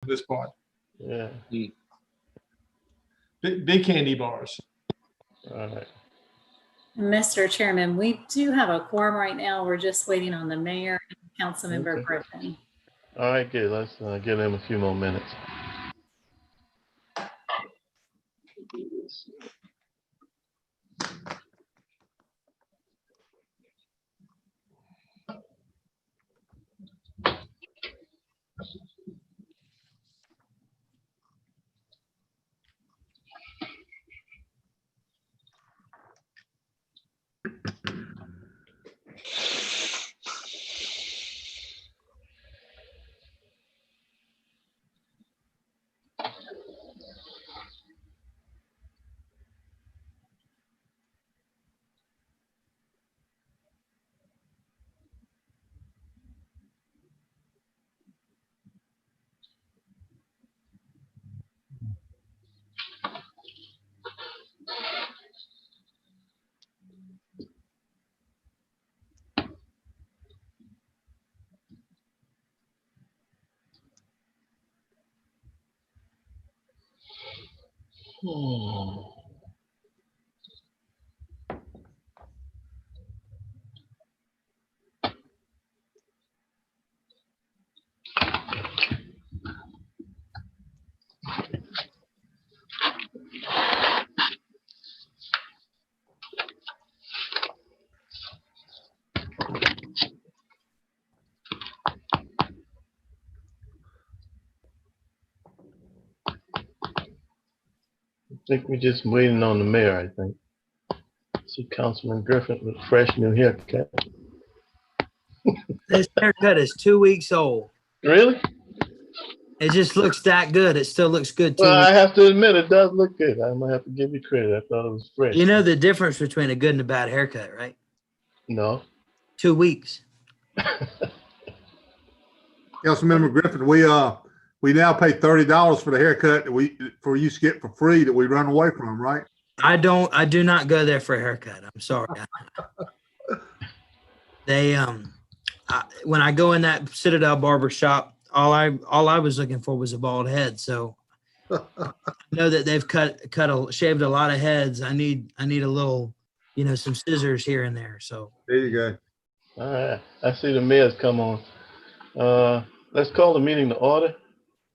this part. Yeah. Big candy bars. All right. Mr. Chairman, we do have a quorum right now. We're just waiting on the mayor and Councilmember Okay. Griffin. All right, good. Let's give them a few more minutes. I think we're just waiting on the mayor, I think. See Councilman Griffin with a fresh new haircut. This haircut is 2 weeks old. Really? It just looks that good. It still looks good too. Well, I have to admit, it does look good. I'm gonna have to give you credit. I thought it was fresh. You know the difference between a good and a bad haircut, right? No. 2 weeks. Councilmember Griffin, we now pay $30 for the haircut that for you to get for free that we run away from, right? I do not go there for a haircut. I'm sorry. When I go in that Citadel barber shop, all I was looking for was a bald head. So I know that they've shaved a lot of heads. I need a little, some scissors here and there. So There you go. All right. I see the mayor's come on. Let's call the meeting to order.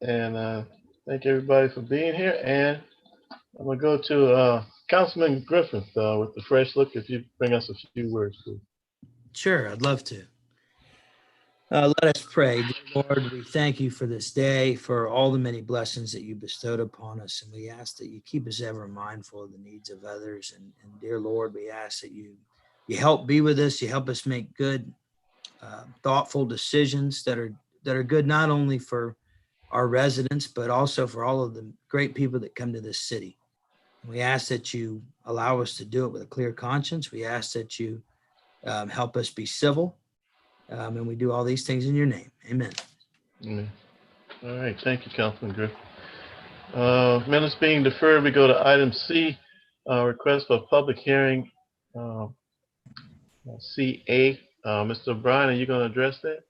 And thank everybody for being here. And I'm going to go to Councilman Griffin with the fresh look. If you bring us a few words, please. sure, I'd love to. Let us pray. Dear Lord, we thank you for this day, for all the many blessings that you bestowed upon us. And we ask that you keep us ever mindful of the needs of others. And dear Lord, we ask that you help be with us. You help us make good, thoughtful decisions that are good, not only for our residents, but also for all of the great people that come to this city. We ask that you allow us to do it with a clear conscience. We ask that you help us be civil. And we do all these things in your name. Amen. Amen. All right. Thank you, Councilman Griffin. Minutes being deferred, we go to item C, request for a public hearing, CA. Mr. O'Brien, are you going to address that?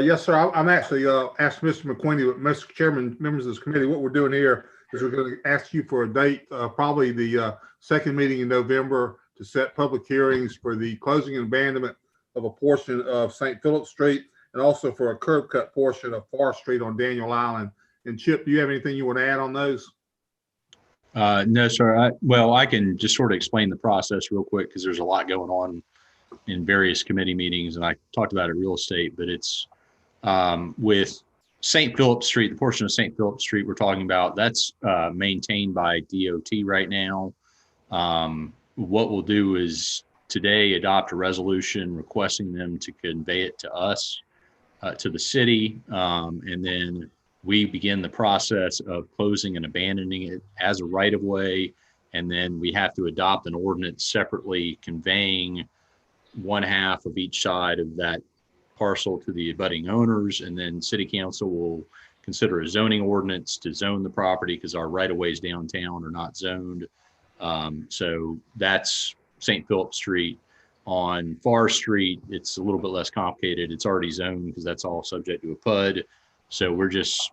Yes, sir. I'm actually asking Mr. McQueen, Mr. Chairman, members of this committee, what we're doing here is we're going to ask you for a date, probably the second meeting in November, to set public hearings for the closing and abandonment of a portion of St. Philip Street and also for a curb cut portion of Forest Street on Daniel Island. And Chip, do you have anything you want to add on those? No, sir. I can just sort of explain the process real quick because there's a lot going on in various committee meetings, and I talked about it real estate, but it's with St. Philip Street, the portion of St. Philip Street we're talking about, that's maintained by DOT right now. What we'll do is today adopt a resolution requesting them to convey it to us, to the city, and then we begin the process of closing and abandoning it as a right-of-way, and then we have to adopt an ordinance separately conveying one half of each side of that parcel to the abutting owners, and then city council will consider a zoning ordinance to zone the property because our right-of-ways downtown are not zoned. So that's St. Philip Street. On Forest Street, it's a little bit less complicated. It's already zoned because that's all subject to a PUD. So we're just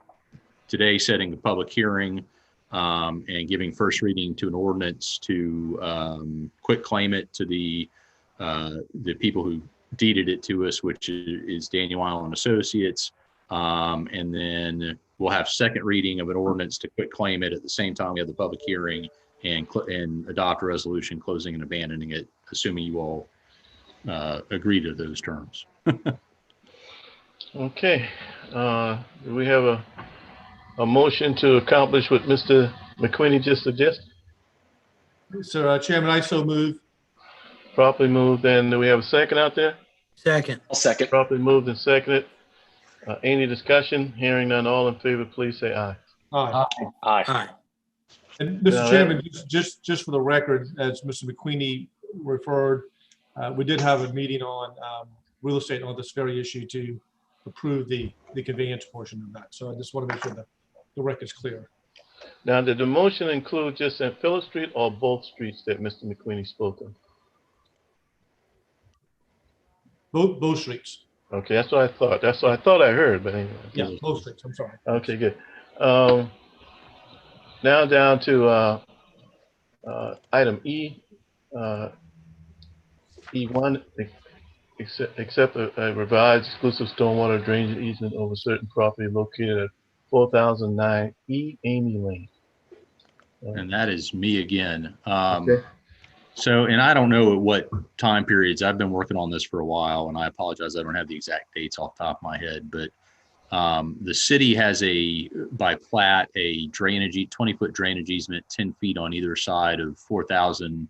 today setting the public hearing and giving first reading to an ordinance to quit claim it to the people who deeded it to us, which is Daniel Island Associates. And then we'll have second reading of an ordinance to quit claim it at the same time we have the public hearing and adopt a resolution closing and abandoning it, assuming you all agree to those terms. Okay. Do we have a motion to accomplish what Mr. McQueenie just suggested? Sir, Chairman, I so move. Properly moved. And do we have a second out there? Second. I'll second. Properly moved and seconded. Any discussion? Hearing none, all in favor, please say aye. Aye. Aye. Aye. And Mr. Chairman, just for the record, as Mr. McQueenie referred, we did have a meeting on real estate on this very issue to approve the conveyance portion of that. So I just want to make sure that the record's clear. Now, did the motion include just St. Philip Street or both streets that Mr. McQueenie spoke of? Both streets. Okay, that's what I thought. That's what I thought I heard, but anyway. Yeah, both streets. I'm sorry. Okay, good. Now down to item E, E1, accept a revised exclusive stormwater drainage easement over certain property located at 4009 E. Amy Lane. And that is me again. Okay. So, and I don't know at what time periods, I've been working on this for a while, and I apologize, I don't have the exact dates off the top of my head, but the city has by plat, a 20-foot drainage easement, 10 feet on either side of 4000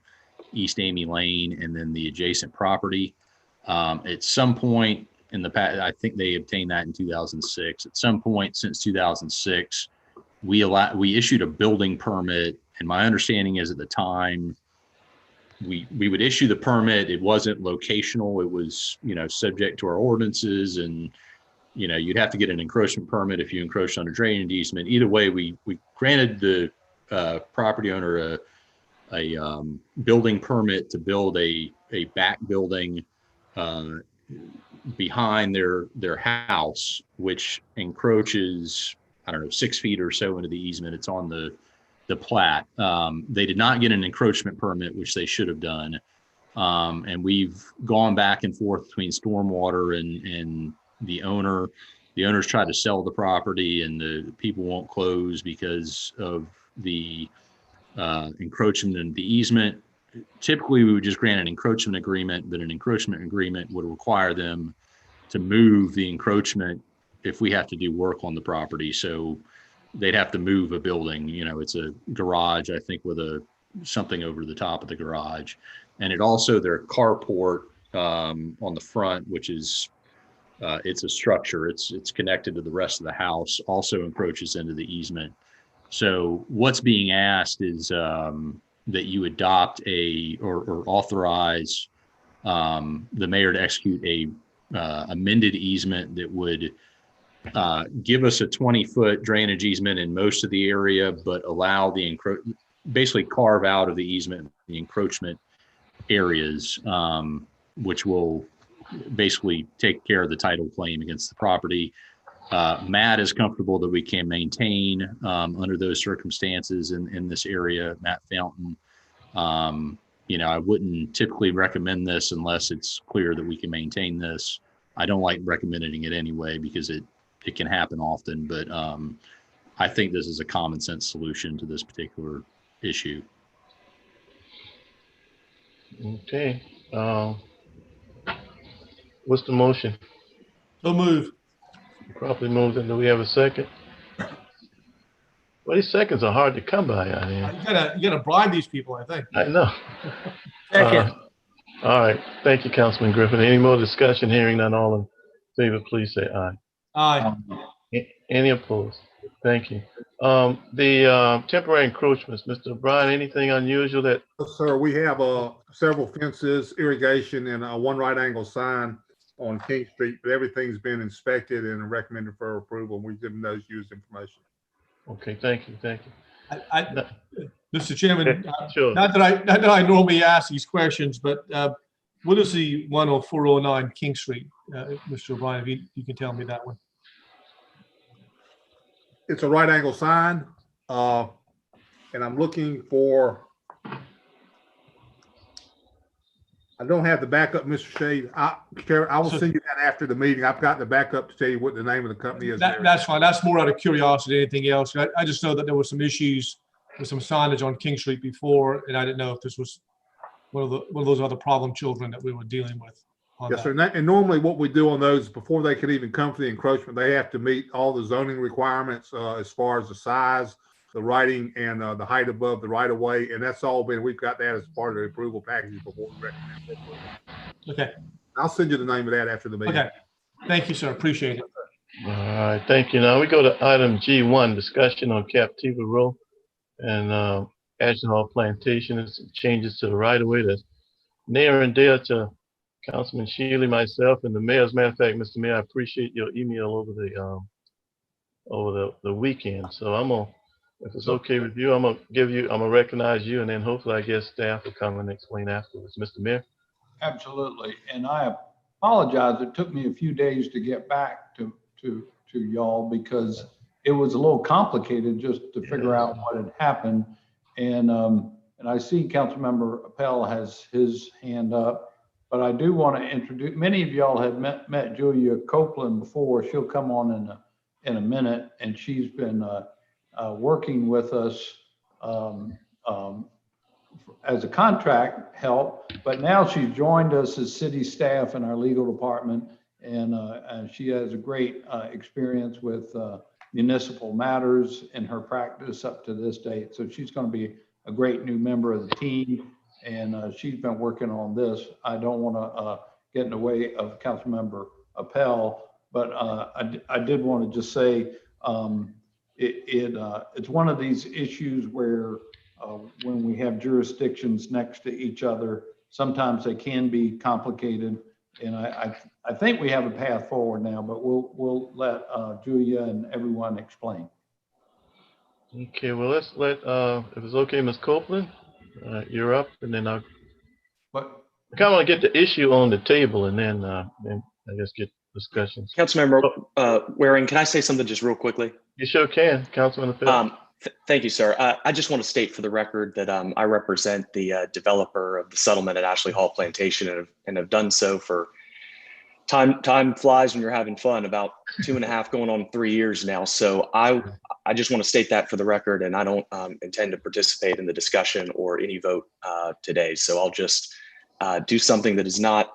East Amy Lane and then the adjacent property. At some point in the past, I think they obtained that in 2006. At some point since 2006, we issued a building permit, and my understanding is at the time, we would issue the permit. It wasn't locational. It was, subject to our ordinances, and, you'd have to get an encroachment permit if you encroached on a drainage easement. Either way, we granted the property owner a building permit to build a back building behind their house, which encroaches, 6 feet or so into the easement. It's on the plat. They did not get an encroachment permit, which they should have done. And we've gone back and forth between Stormwater and the owner. The owners tried to sell the property, and the people won't close because of the encroachment in the easement. Typically, we would just grant an encroachment agreement, but an encroachment agreement would require them to move the encroachment if we have to do work on the property. So they'd have to move a building. It's a garage, I think, with something over the top of the garage. And it also, their carport on the front, which is, it's a structure. It's connected to the rest of the house, also encroaches into the easement. So what's being asked is that you adopt or authorize the mayor to execute a amended easement that would give us a 20-foot drainage easement in most of the area, but allow basically carve out of the easement the encroachment areas, which will basically take care of the title claim against the property. Matt is comfortable that we can maintain under those circumstances in this area. Matt Fountain, I wouldn't typically recommend this unless it's clear that we can maintain this. I don't like recommending it anyway because it can happen often, but I think this is a common sense solution to this particular issue. Okay. What's the motion? So move. Properly moved. And do we have a second? Well, these seconds are hard to come by out here. You gotta bribe these people, I think. I know. Second. All right. Thank you, Councilman Griffin. Any more discussion? Hearing none, all in favor, please say aye. Aye. Any opposed? Thank you. The temporary encroachments, Mr. O'Brien, anything unusual that? Sir, we have several fences, irrigation, and one right angle sign on King Street, but everything's been inspected and recommended for approval. We've given those used information. Okay, thank you. Mr. Chairman, Sure. not that I normally ask these questions, but what is the one on 409 King Street, Mr. O'Brien? If you can tell me that one. it's a right angle sign. And I'm looking for, I don't have the backup, Mr. Shade. Chair, I will send you that after the meeting. I've got the backup to tell you what the name of the company is. That's fine. That's more out of curiosity than anything else. I just know that there were some issues with some signage on King Street before, and I didn't know if this was one of those other problem children that we were dealing with. Yes, sir. And normally what we do on those, before they can even come for the encroachment, they have to meet all the zoning requirements as far as the size, the writing, and the height above the right of way. And that's all been, we've got that as part of the approval package before we recommend it. Okay. I'll send you the name of that after the meeting. Okay. Thank you, sir. Appreciate it. All right, thank you. Now we go to item G1, discussion on Captiva Road and Ashland Hall Plantation and some changes to the right of way that's near and dear to Councilman Shealy, myself, and the mayor. As a matter of fact, Mr. Mayor, I appreciate your email over the weekend. So I'm gonna, if it's okay with you, I'm gonna recognize you, and then hopefully I guess staff will come and explain afterwards. Mr. Mayor. Absolutely, and I apologize. It took me a few days to get back to y'all because it was a little complicated just to figure out what had happened. And I see Councilmember Appel has his hand up. But I do want to introduce, many of y'all have met Julia Copeland before. She'll come on in a minute, and she's been working with us as a contract help, but now she's joined us as city staff in our legal department, and she has a great experience with municipal matters in her practice up to this date. So she's going to be a great new member of the team. And she's been working on this. I don't want to get in the way of Councilmember Appel, but I did want to just say it's one of these issues where when we have jurisdictions next to each other, sometimes they can be complicated. And I think we have a path forward now, but we'll let Julia and everyone explain. Okay, well, let's let, if it's okay, Ms. Copeland. You're up, and then I kind of want to get the issue on the table, and then I guess get discussions. Councilmember Waring, can I say something just real quickly? You sure can, Councilman. Thank you, sir. I just want to state for the record that I represent the developer of the settlement at Ashland Hall Plantation, and have done so for time flies when you're having fun, about 2.5 going on 3 years now. So I just want to state that for the record, and I don't intend to participate in the discussion or any vote today. So I'll just do something that is not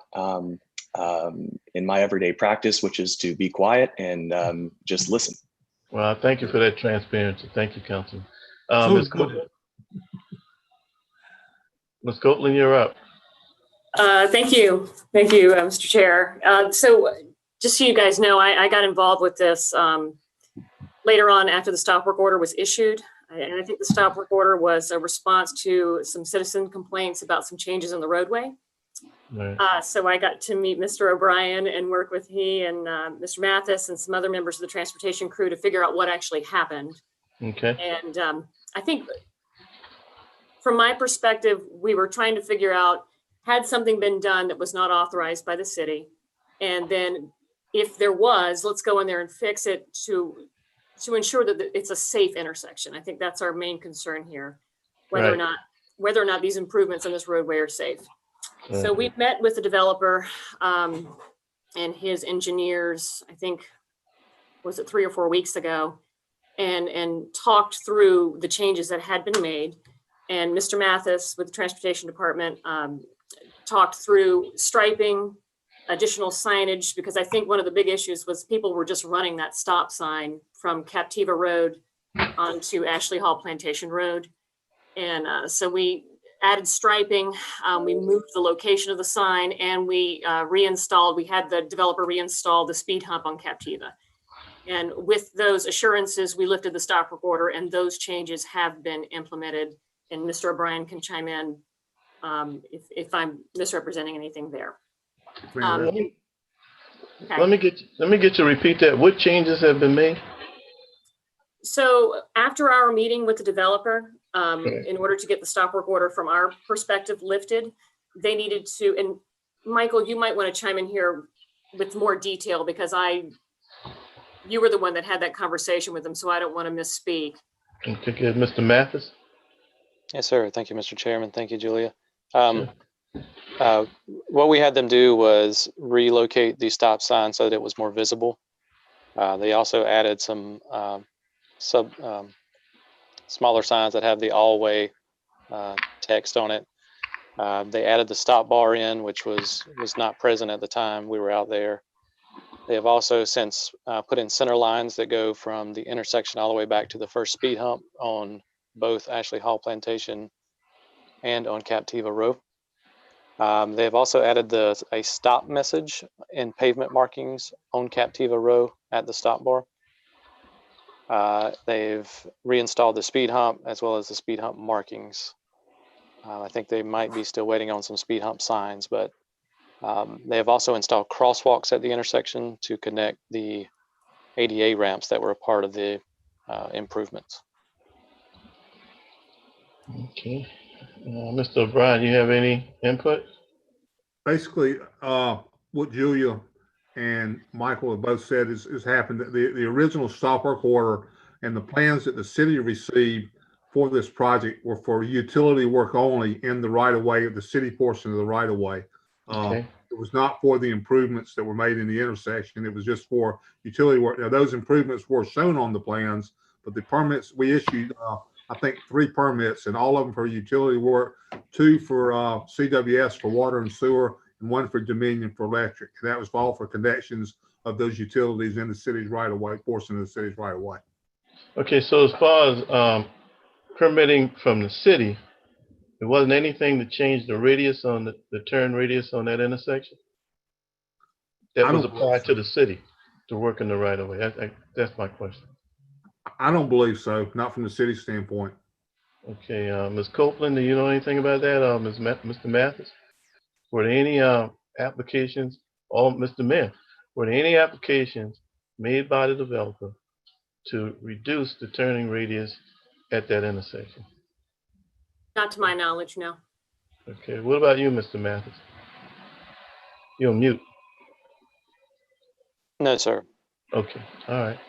in my everyday practice, which is to be quiet and just listen. Well, thank you for that transparency. Thank you, Councilman. Ms. Copeland, you're up. Thank you, Mr. Chair. So just so you guys know, I got involved with this later on after the stop work order was issued. And I think the stop work order was a response to some citizen complaints about some changes in the roadway. Right. So I got to meet Mr. O'Brien and work with he and Mr. Mathis and some other members of the transportation crew to figure out what actually happened. Okay. And I think from my perspective, we were trying to figure out, had something been done that was not authorized by the city? And then if there was, let's go in there and fix it to ensure that it's a safe intersection. I think that's our main concern here, whether or not these improvements on this roadway are safe. So we've met with the developer and his engineers, I think, was it 3 or 4 weeks ago, and talked through the changes that had been made. And Mr. Mathis with the transportation department talked through striping, additional signage, because I think one of the big issues was people were just running that stop sign from Captiva Road onto Ashland Hall Plantation Road. And so we added striping, we moved the location of the sign, and we we had the developer reinstall the speed hump on Captiva. And with those assurances, we lifted the stop work order, and those changes have been implemented. And Mr. O'Brien can chime in if I'm misrepresenting anything there. Okay. Let me get you to repeat that. What changes have been made? So after our meeting with the developer, in order to get the stop work order from our perspective lifted, they needed to, and Michael, you might want to chime in here with more detail, because you were the one that had that conversation with them, so I don't want to misspeak. Okay, good. Mr. Mathis? Yes, sir. Thank you, Mr. Chairman. Thank you, Julia. Sure. What we had them do was relocate the stop sign so that it was more visible. They also added some smaller signs that have the all-way text on it. They added the stop bar in, which was not present at the time we were out there. They have also since put in center lines that go from the intersection all the way back to the first speed hump on both Ashley Hall Plantation and on Captiva Row. They have also added a stop message in pavement markings on Captiva Row at the stop bar. They've reinstalled the speed hump as well as the speed hump markings. I think they might be still waiting on some speed hump signs, but they have also installed crosswalks at the intersection to connect the ADA ramps that were a part of the improvements. Okay. Mr. O'Brien, you have any input? Basically, what Julia and Michael have both said is happened. The original stop work order and the plans that the city received for this project were for utility work only in the right of way of the city portion of the right of way. Okay. It was not for the improvements that were made in the intersection. It was just for utility work. Now, those improvements were shown on the plans, but the permits we issued, I think 3 permits, and all of them for utility work, 2 for CWS for water and sewer, and 1 for Dominion for electric. And that was all for connections of those utilities in the city's right of way, portion of the city's right of way. Okay, so as far as permitting from the city, there wasn't anything to change the radius on the turn radius on that intersection? That was applied to the city to work in the right of way. That's my question. I don't believe so, not from the city standpoint. Okay, Ms. Copeland, do you know anything about that? Mr. Mathis? Were there any applications, or Mr. Mayor, were there any applications made by the developer to reduce the turning radius at that intersection? Not to my knowledge, no. Okay, what about you, Mr. Mathis? You're on mute. No, sir. Okay, all right.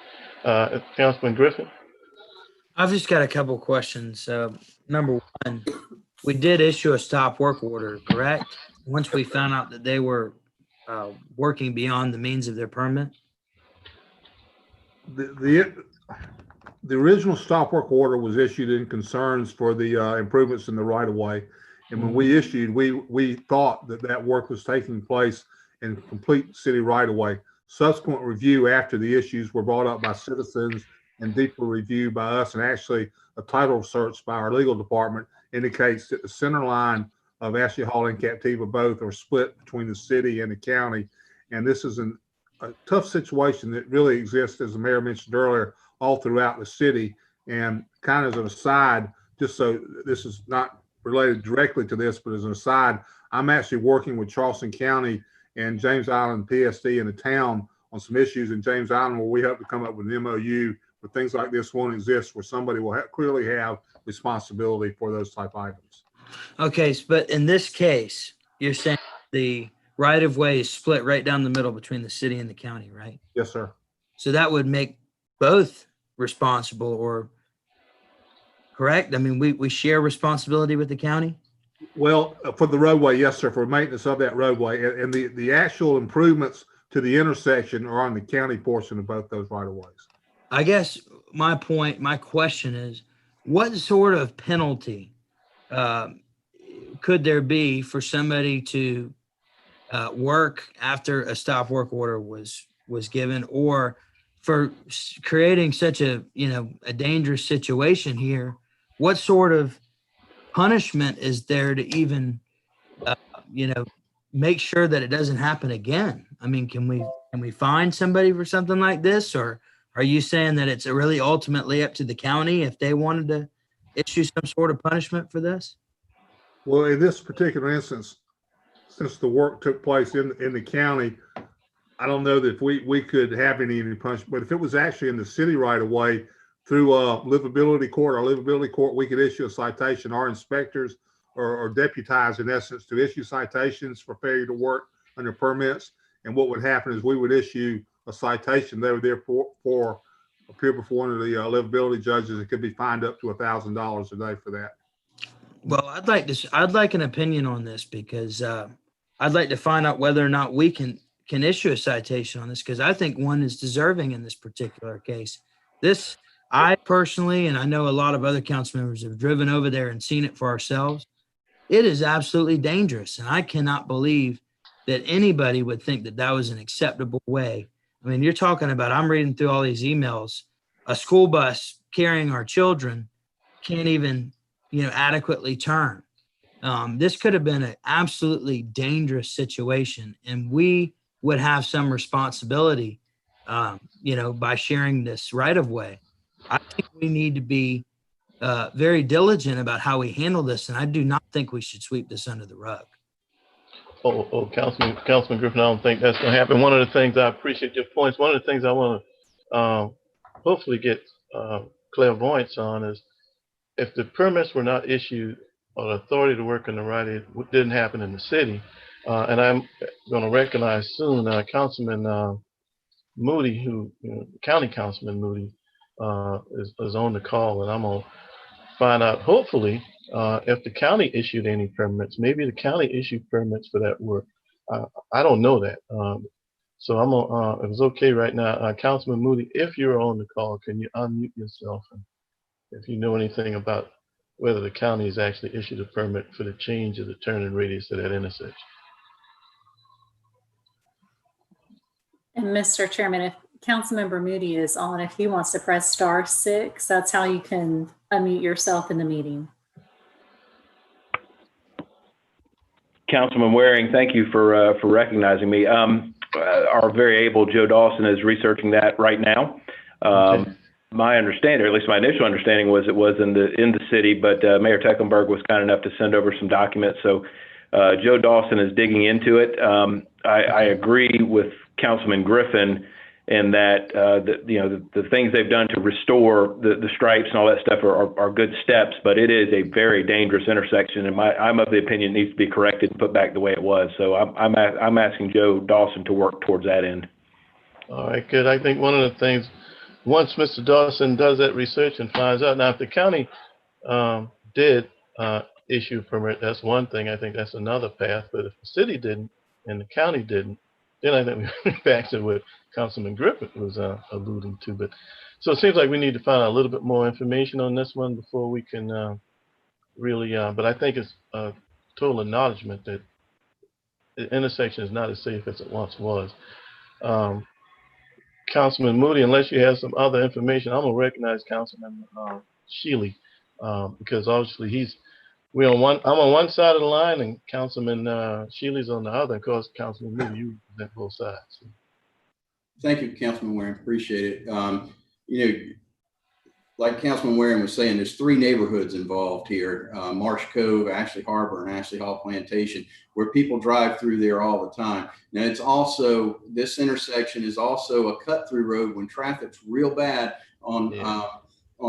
Councilman Griffin? I've just got a couple of questions. Number one, we did issue a stop work order, correct? Once we found out that they were working beyond the means of their permit? The original stop work order was issued in concerns for the improvements in the right of way. And when we issued, we thought that work was taking place in complete city right of way. Subsequent review after the issues were brought up by citizens and deeper review by us, and actually a title search by our legal department indicates that the center line of Ashley Hall and Captiva both are split between the city and the county. And this is a tough situation that really exists, as the mayor mentioned earlier, all throughout the city. And kind of as an aside, just so this is not related directly to this, but as an aside, I'm actually working with Charleston County and James Island PSD in the town on some issues in James Island where we hope to come up with an MOU where things like this won't exist, where somebody will clearly have responsibility for those type items. Okay, but in this case, you're saying the right of way is split right down the middle between the city and the county, right? Yes, sir. So that would make both responsible, or correct? I mean, we share responsibility with the county? Well, for the roadway, yes, sir, for maintenance of that roadway. And the actual improvements to the intersection are on the county portion of both those right of ways. I guess my question is, what sort of penalty could there be for somebody to work after a stop work order was given, or for creating such a dangerous situation here? What sort of punishment is there to even make sure that it doesn't happen again? I mean, can we fine somebody for something like this, or are you saying that it's really ultimately up to the county if they wanted to issue some sort of punishment for this? Well, in this particular instance, since the work took place in the county, I don't know that if we could have any punishment, but if it was actually in the city right of way through livability court, we could issue a citation. Our inspectors are deputized in essence to issue citations for failure to work under permits. And what would happen is we would issue a citation, they were there for appear before one of the livability judges, it could be fined up to $1,000 a day for that. Well, I'd like an opinion on this because I'd like to find out whether or not we can issue a citation on this, because I think one is deserving in this particular case. I personally, and I know a lot of other council members have driven over there and seen it for ourselves. It is absolutely dangerous. And I cannot believe that anybody would think that that was an acceptable way. I mean, you're talking about, I'm reading through all these emails, a school bus carrying our children can't even, adequately turn. This could have been an absolutely dangerous situation, and we would have some responsibility, by sharing this right of way. I think we need to be very diligent about how we handle this, and I do not think we should sweep this under the rug. Councilman Griffin, I don't think that's going to happen. One of the things, I appreciate your points. One of the things I want to hopefully get clairvoyance on is if the permits were not issued or the authority to work in the right, it didn't happen in the city. And I'm going to recognize soon Councilman Moody, County Councilman Moody, is on the call, and I'm going to find out, hopefully, if the county issued any permits. Maybe the county issued permits for that work. I don't know that. So I'm gonna, if it's okay right now, Councilman Moody, if you're on the call, can you unmute yourself? And if you know anything about whether the county has actually issued a permit for the change of the turning radius of that intersection. And Mr. Chairman, if Councilmember Moody is on, if he wants to press *6, that's how you can unmute yourself in the meeting. Councilman Waring, thank you for recognizing me. Our very able Joe Dawson is researching that right now. Okay. My understanding, or at least my initial understanding, was it was in the city, but Mayor Tecklenburg was kind enough to send over some documents. So Joe Dawson is digging into it. I agree with Councilman Griffin in that the things they've done to restore the stripes and all that stuff are good steps, but it is a very dangerous intersection, and I'm of the opinion it needs to be corrected and put back the way it was. So I'm asking Joe Dawson to work towards that end. All right, good. I think one of the things, once Mr. Dawson does that research and finds out, now if the county did issue a permit, that's one thing. I think that's another path. But if the city didn't and the county didn't, then I think we're back to what Councilman Griffin was alluding to. But so it seems like we need to find out a little bit more information on this one before we can really. But I think it's a total acknowledgement that the intersection is not as safe as it once was. Councilman Moody, unless you have some other information, I'm gonna recognize Councilman Shealy because obviously I'm on one side of the line and Councilman Shealy's on the other. Of course, Councilman Moody, you represent both sides. Thank you, Councilman Waring. Appreciate it. Like Councilman Waring was saying, there's 3 neighborhoods involved here: Marsh Cove, Ashley Harbor, and Ashley Hall Plantation, where people drive through there all the time. Now, this intersection is also a cut-through road when traffic's real bad on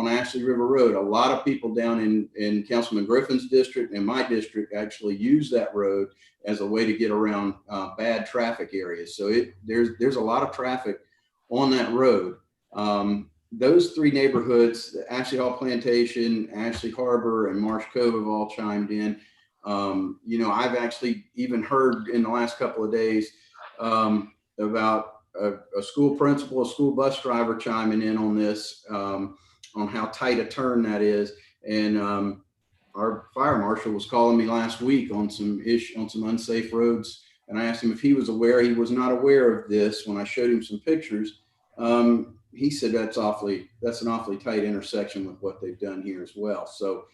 Ashley River Road. A lot of people down in Councilman Griffin's district and my district actually use that road as a way to get around bad traffic areas. So there's a lot of traffic on that road. Those 3 neighborhoods, Ashley Hall Plantation, Ashley Harbor, and Marsh Cove, have all chimed in. I've actually even heard in the last couple of days about a school principal, a school bus driver chiming in on this, on how tight a turn that is. And our fire marshal was calling me last week on some unsafe roads. And I asked him if he was aware. He was not aware of this when I showed him some pictures. He said that's an awfully tight intersection with what they've done here as well. So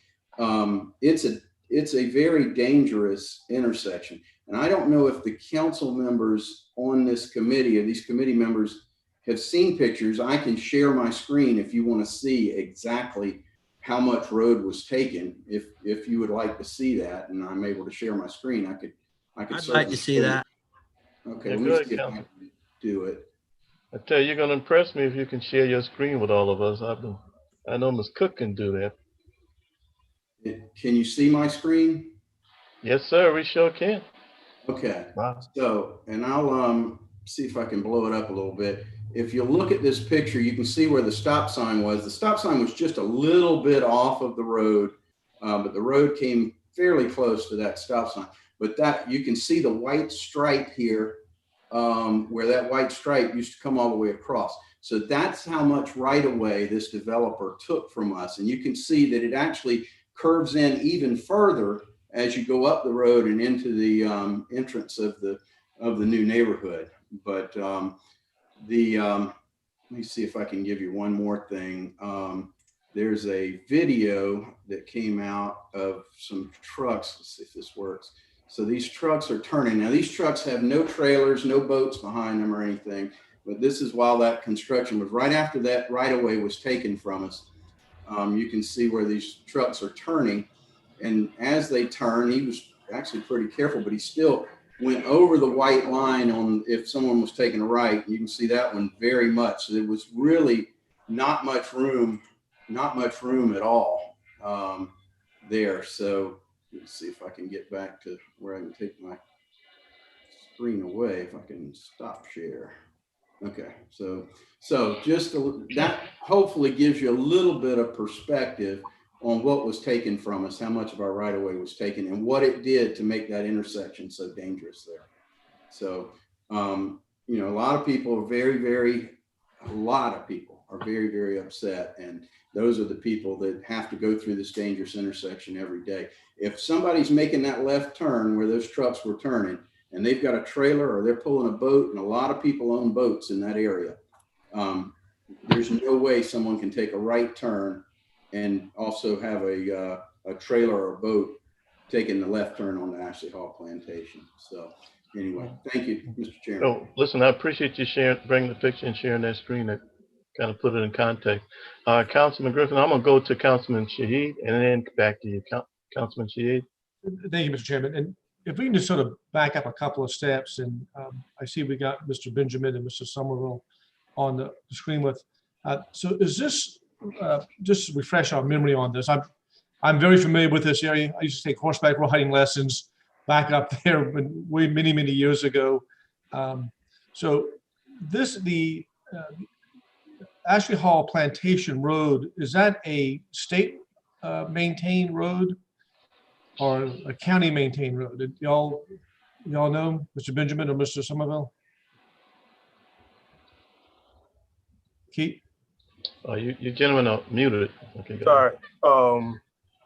it's a very dangerous intersection. And I don't know if the council members on this committee, or these committee members, have seen pictures. I can share my screen if you want to see exactly how much road was taken. If you would like to see that, and I'm able to share my screen, I could. I'd like to see that. Okay, Yeah, let me see if I can do it. I tell you, you're gonna impress me if you can share your screen with all of us. I know Ms. Cook can do that. Can you see my screen? Yes, sir. We sure can. Okay. Wow. So, and I'll see if I can blow it up a little bit. if you look at this picture, you can see where the stop sign was. The stop sign was just a little bit off of the road, but the road came fairly close to that stop sign. But that you can see the white stripe here, where that white stripe used to come all the way across. So that's how much right of way this developer took from us. And you can see that it actually curves in even further as you go up the road and into the entrance of the new neighborhood. But let me see if I can give you one more thing. There's a video that came out of some trucks. Let's see if this works. So these trucks are turning. Now these trucks have no trailers, no boats behind them or anything, but this is while that construction was right after that right of way was taken from us. You can see where these trucks are turning, and as they turn, he was actually pretty careful, but he still went over the white line on if someone was taking a right. You can see that one very much. So there was really not much room at all there. So let's see if I can get back to where I can take my screen away, if I can stop share. Okay, so just that hopefully gives you a little bit of perspective on what was taken from us, how much of our right of way was taken, and what it did to make that intersection so dangerous there. So, you know, a lot of people are very very upset, and those are the people that have to go through this dangerous intersection every day. If somebody's making that left turn where those trucks were turning, and they've got a trailer or they're pulling a boat, and a lot of people own boats in that area, there's no way someone can take a right turn and also have a trailer or a boat taking the left turn on the Ashley Hall Plantation. So anyway, thank you, Mr. Chairman. Oh, listen, I appreciate you bringing the picture and sharing that screen to kind of put it in context. Councilman Griffin, I'm gonna go to Councilman Shahid and then back to you, Councilman Shahid. Thank you, Mr. Chairman. And if we can just sort of back up a couple of steps, and I see we got Mr. Benjamin and Mr. Somerville on the screen with. So is this, just to refresh our memory on this, I'm very familiar with this area. I used to take horseback riding lessons back up there way many years ago. So the Ashley Hall Plantation Road, is that a state maintained road or a county maintained road? Did y'all know, Mr. Benjamin or Mr. Somerville? Keith? You gentlemen are muted. Okay, sorry.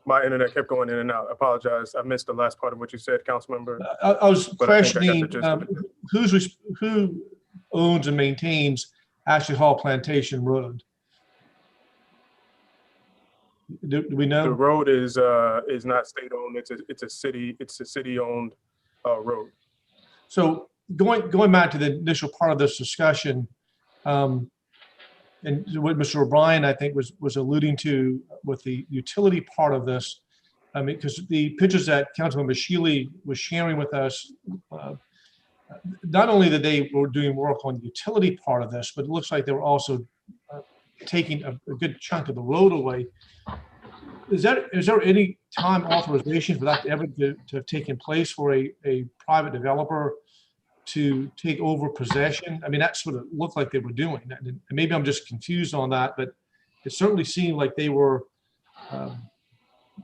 My internet kept going in and out. I apologize. I missed the last part of what you said, Councilmember. I was questioning who owns and maintains Ashley Hall Plantation Road. Do we know? The road is not state owned. It's a city owned road. So going back to the initial part of this discussion, and what Mr. O'Brien, I think, was alluding to with the utility part of this, I mean, because the pictures that Councilmember Shealy was sharing with us, not only that they were doing work on the utility part of this, but it looks like they were also taking a good chunk of the road away. Is there any time authorization for that ever to have taken place for a private developer to take over possession? I mean, that's what it looked like they were doing. And maybe I'm just confused on that, but it certainly seemed like they were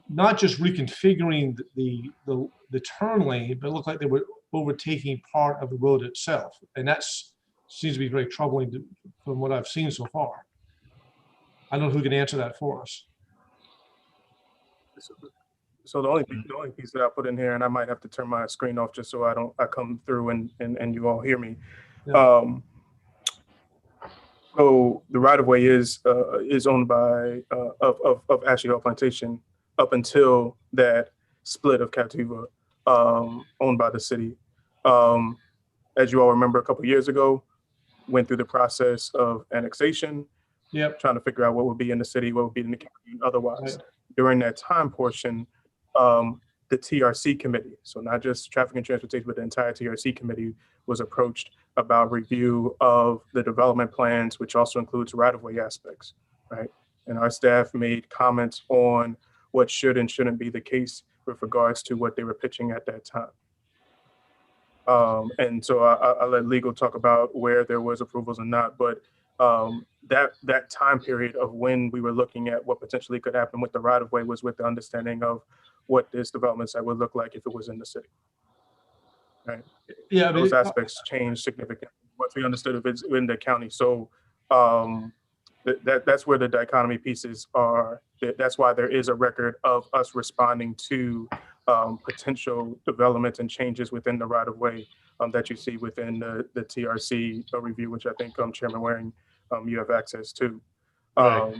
not just reconfiguring the turn lane, but it looked like they were overtaking part of the road itself. And that seems to be very troubling from what I've seen so far. I don't know who can answer that for us. So the only piece that I put in here, and I might have to turn my screen off just so I come through and you all hear me. Yeah. So the right of way is owned by of Ashley Hall Plantation up until that split of Captiva, owned by the city. As you all remember, a couple of years ago, went through the process of annexation. Yep. Trying to figure out what would be in the city, what would be in the county otherwise. Right. During that time portion, the TRC committee, so not just traffic and transportation, but the entire TRC committee was approached about review of the development plans, which also includes right-of-way aspects, right? And our staff made comments on what should and shouldn't be the case with regards to what they were pitching at that time. And so I'll let legal talk about where there was approvals and not, but that time period of when we were looking at what potentially could happen with the right of way was with the understanding of what this development site would look like if it was in the city. Right. Yeah, Those aspects changed significantly once we understood if it's in the county. So that's where the dichotomy pieces are. That's why there is a record of us responding to potential developments and changes within the right of way that you see within the TRC review, which I think Chairman Waring, you have access to. Right.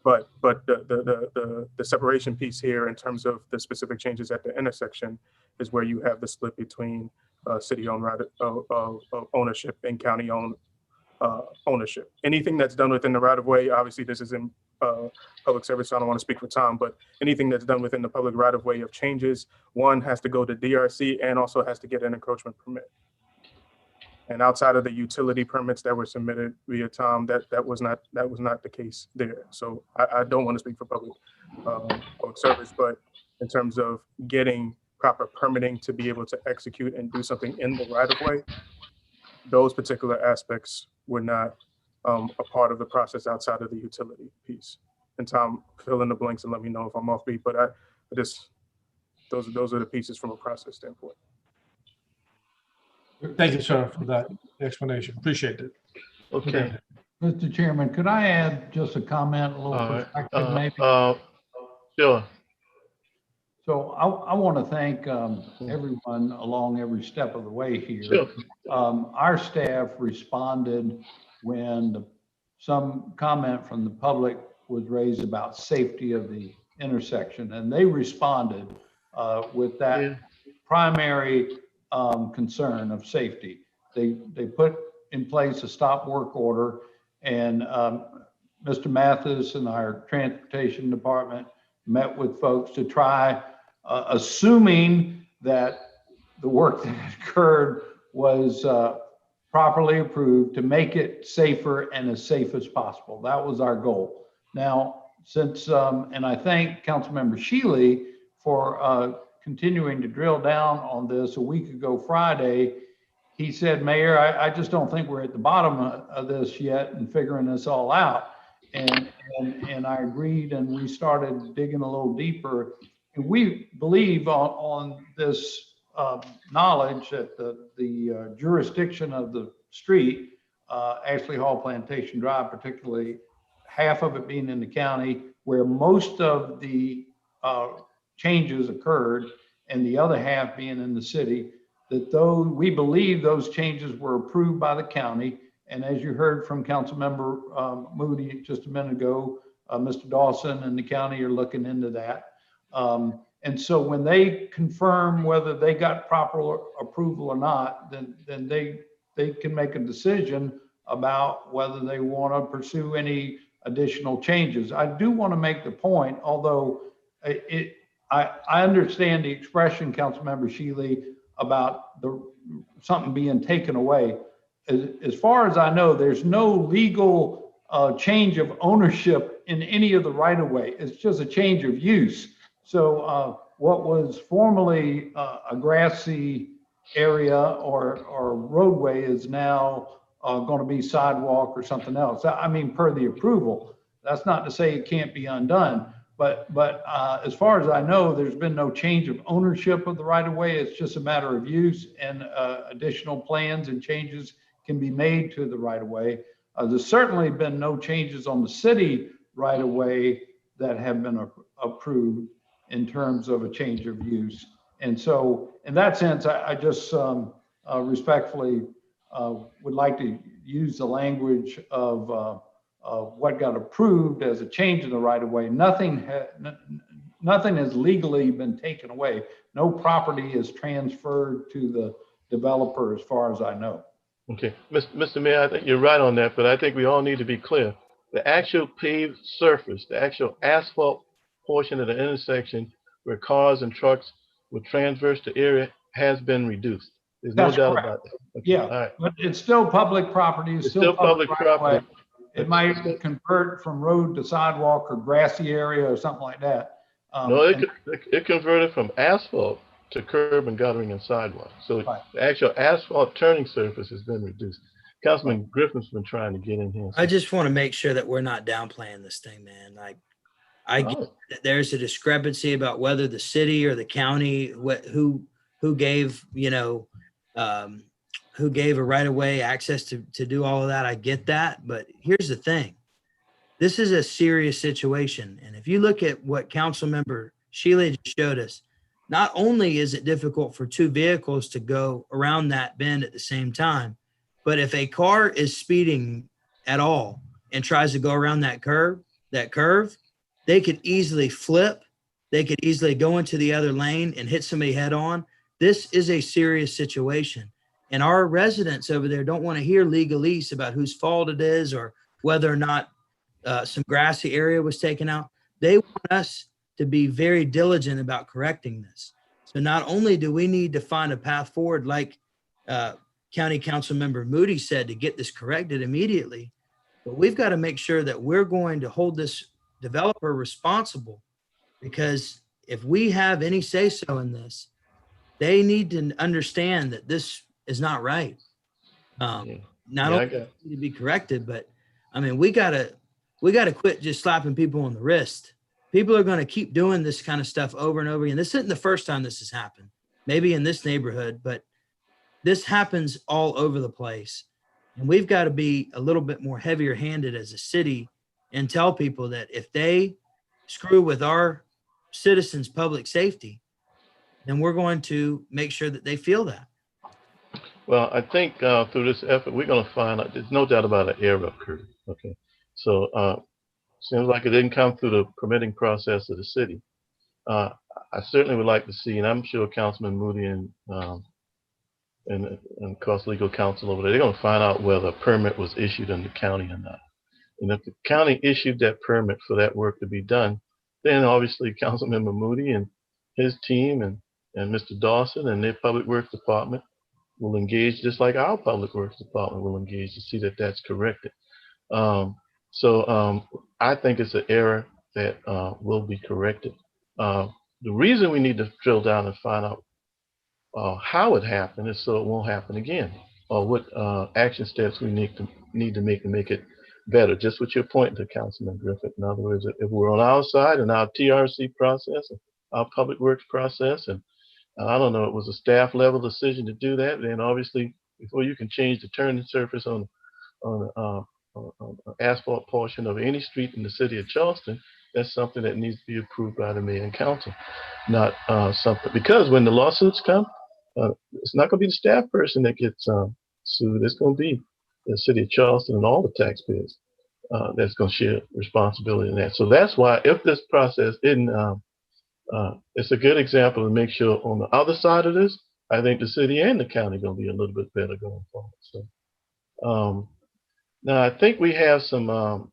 But the separation piece here in terms of the specific changes at the intersection is where you have the split between city-owned right of ownership and county-owned ownership. Anything that's done within the right-of-way, obviously this is in public service, so I don't want to speak for Tom, but anything that's done within the public right-of-way of changes, one has to go to DRC and also has to get an encroachment permit. And outside of the utility permits that were submitted via Tom, that was not the case there. So I don't want to speak for public service, but in terms of getting proper permitting to be able to execute and do something in the right of way, those particular aspects were not a part of the process outside of the utility piece. And Tom, fill in the blanks and let me know if I'm off beat, but those are the pieces from a process standpoint. Thank you, sir, for that explanation. Appreciate it. Okay. Mr. Chairman, could I add just a comment, a little perspective maybe? Sure. So I want to thank everyone along every step of the way here. Sure. Our staff responded when some comment from the public was raised about safety of the intersection, and they responded with that primary concern of safety. They put in place a stop work order, and Mr. Mathis and our transportation department met with folks to try, assuming that the work that occurred was properly approved, to make it safer and as safe as possible. That was our goal. Now, since, and I thank Councilmember Shealy for continuing to drill down on this. A week ago Friday, he said, Mayor, I just don't think we're at the bottom of this yet and figuring this all out. And I agreed, and we started digging a little deeper. And we believe on this knowledge that the jurisdiction of the street, Ashley Hall Plantation Drive, particularly half of it being in the county, where most of the changes occurred, and the other half being in the city, that though we believe those changes were approved by the county. And as you heard from Councilmember Moody just a minute ago, Mr. Dawson and the county are looking into that. And so when they confirm whether they got proper approval or not, then they can make a decision about whether they want to pursue any additional changes. I do want to make the point, although I understand the expression, Councilmember Shealy, about something being taken away. As far as I know, there's no legal change of ownership in any of the right-of-way. It's just a change of use. So what was formerly a grassy area or roadway is now going to be sidewalk or something else. I mean, per the approval. That's not to say it can't be undone. But as far as I know, there's been no change of ownership of the right-of-way. It's just a matter of use, and additional plans and changes can be made to the right-of-way. There's certainly been no changes on the city right-of-way that have been approved in terms of a change of use. And so in that sense, I just respectfully would like to use the language of what got approved as a change in the right-of-way. Nothing has legally been taken away. No property is transferred to the developer, as far as I know. Okay, Mr. Mayor, I think you're right on that, but I think we all need to be clear. The actual paved surface, the actual asphalt portion of the intersection where cars and trucks would traverse the area has been reduced. There's no doubt about that. Okay. Yeah, all right. but it's still public property. It's still public property. It might convert from road to sidewalk or grassy area or something like that. No, it converted from asphalt to curb and guttering and sidewalk. So the actual asphalt turning surface has been reduced. Councilman Griffin's been trying to get in here. I just want to make sure that we're not downplaying this thing, man. Like, I get that there's a discrepancy about whether the city or the county, who gave, who gave a right of way access to do all of that. I get that. But here's the thing. This is a serious situation. And if you look at what Council Member Sheila just showed us, not only is it difficult for two vehicles to go around that bend at the same time, but if a car is speeding at all and tries to go around that curve, they could easily flip. They could easily go into the other lane and hit somebody head on. This is a serious situation. And our residents over there don't want to hear legalese about whose fault it is or whether or not some grassy area was taken out. They want us to be very diligent about correcting this. So not only do we need to find a path forward, like County Council Member Moody said, to get this corrected immediately, but we've got to make sure that we're going to hold this developer responsible, because if we have any say-so in this, they need to understand that this is not right. Not only to be corrected, but I mean, we gotta quit just slapping people on the wrist. People are going to keep doing this kind of stuff over and over again. This isn't the first time this has happened, maybe in this neighborhood, but this happens all over the place. And we've got to be a little bit more heavier handed as a city and tell people that if they screw with our citizens' public safety, then we're going to make sure that they feel that. Well, I think through this effort, we're going to find out, there's no doubt about an error occurred. Okay. So seems like it didn't come through the permitting process of the city. I certainly would like to see, and I'm sure Councilman Moody and of course legal counsel over there, they're going to find out whether a permit was issued in the county or not. And if the county issued that permit for that work to be done, then obviously Councilmember Moody and his team and Mr. Dawson and their public works department will engage, just like our public works department will engage, to see that that's corrected. So I think it's an error that will be corrected. The reason we need to drill down and find out how it happened is so it won't happen again, or what action steps we need to make it better. Just what you're pointing to, Councilman Griffith. In other words, if we're on our side and our TRC process, and our public works process, and I don't know, it was a staff level decision to do that, then obviously before you can change the turning surface on asphalt portion of any street in the city of Charleston, that's something that needs to be approved by the mayor and council, not something, because when the lawsuits come, it's not going to be the staff person that gets sued. It's going to be the city of Charleston and all the taxpayers that's going to share responsibility in that. So that's why, if this process isn't, it's a good example to make sure on the other side of this, I think the city and the county are going to be a little bit better going forward. So now I think we have some,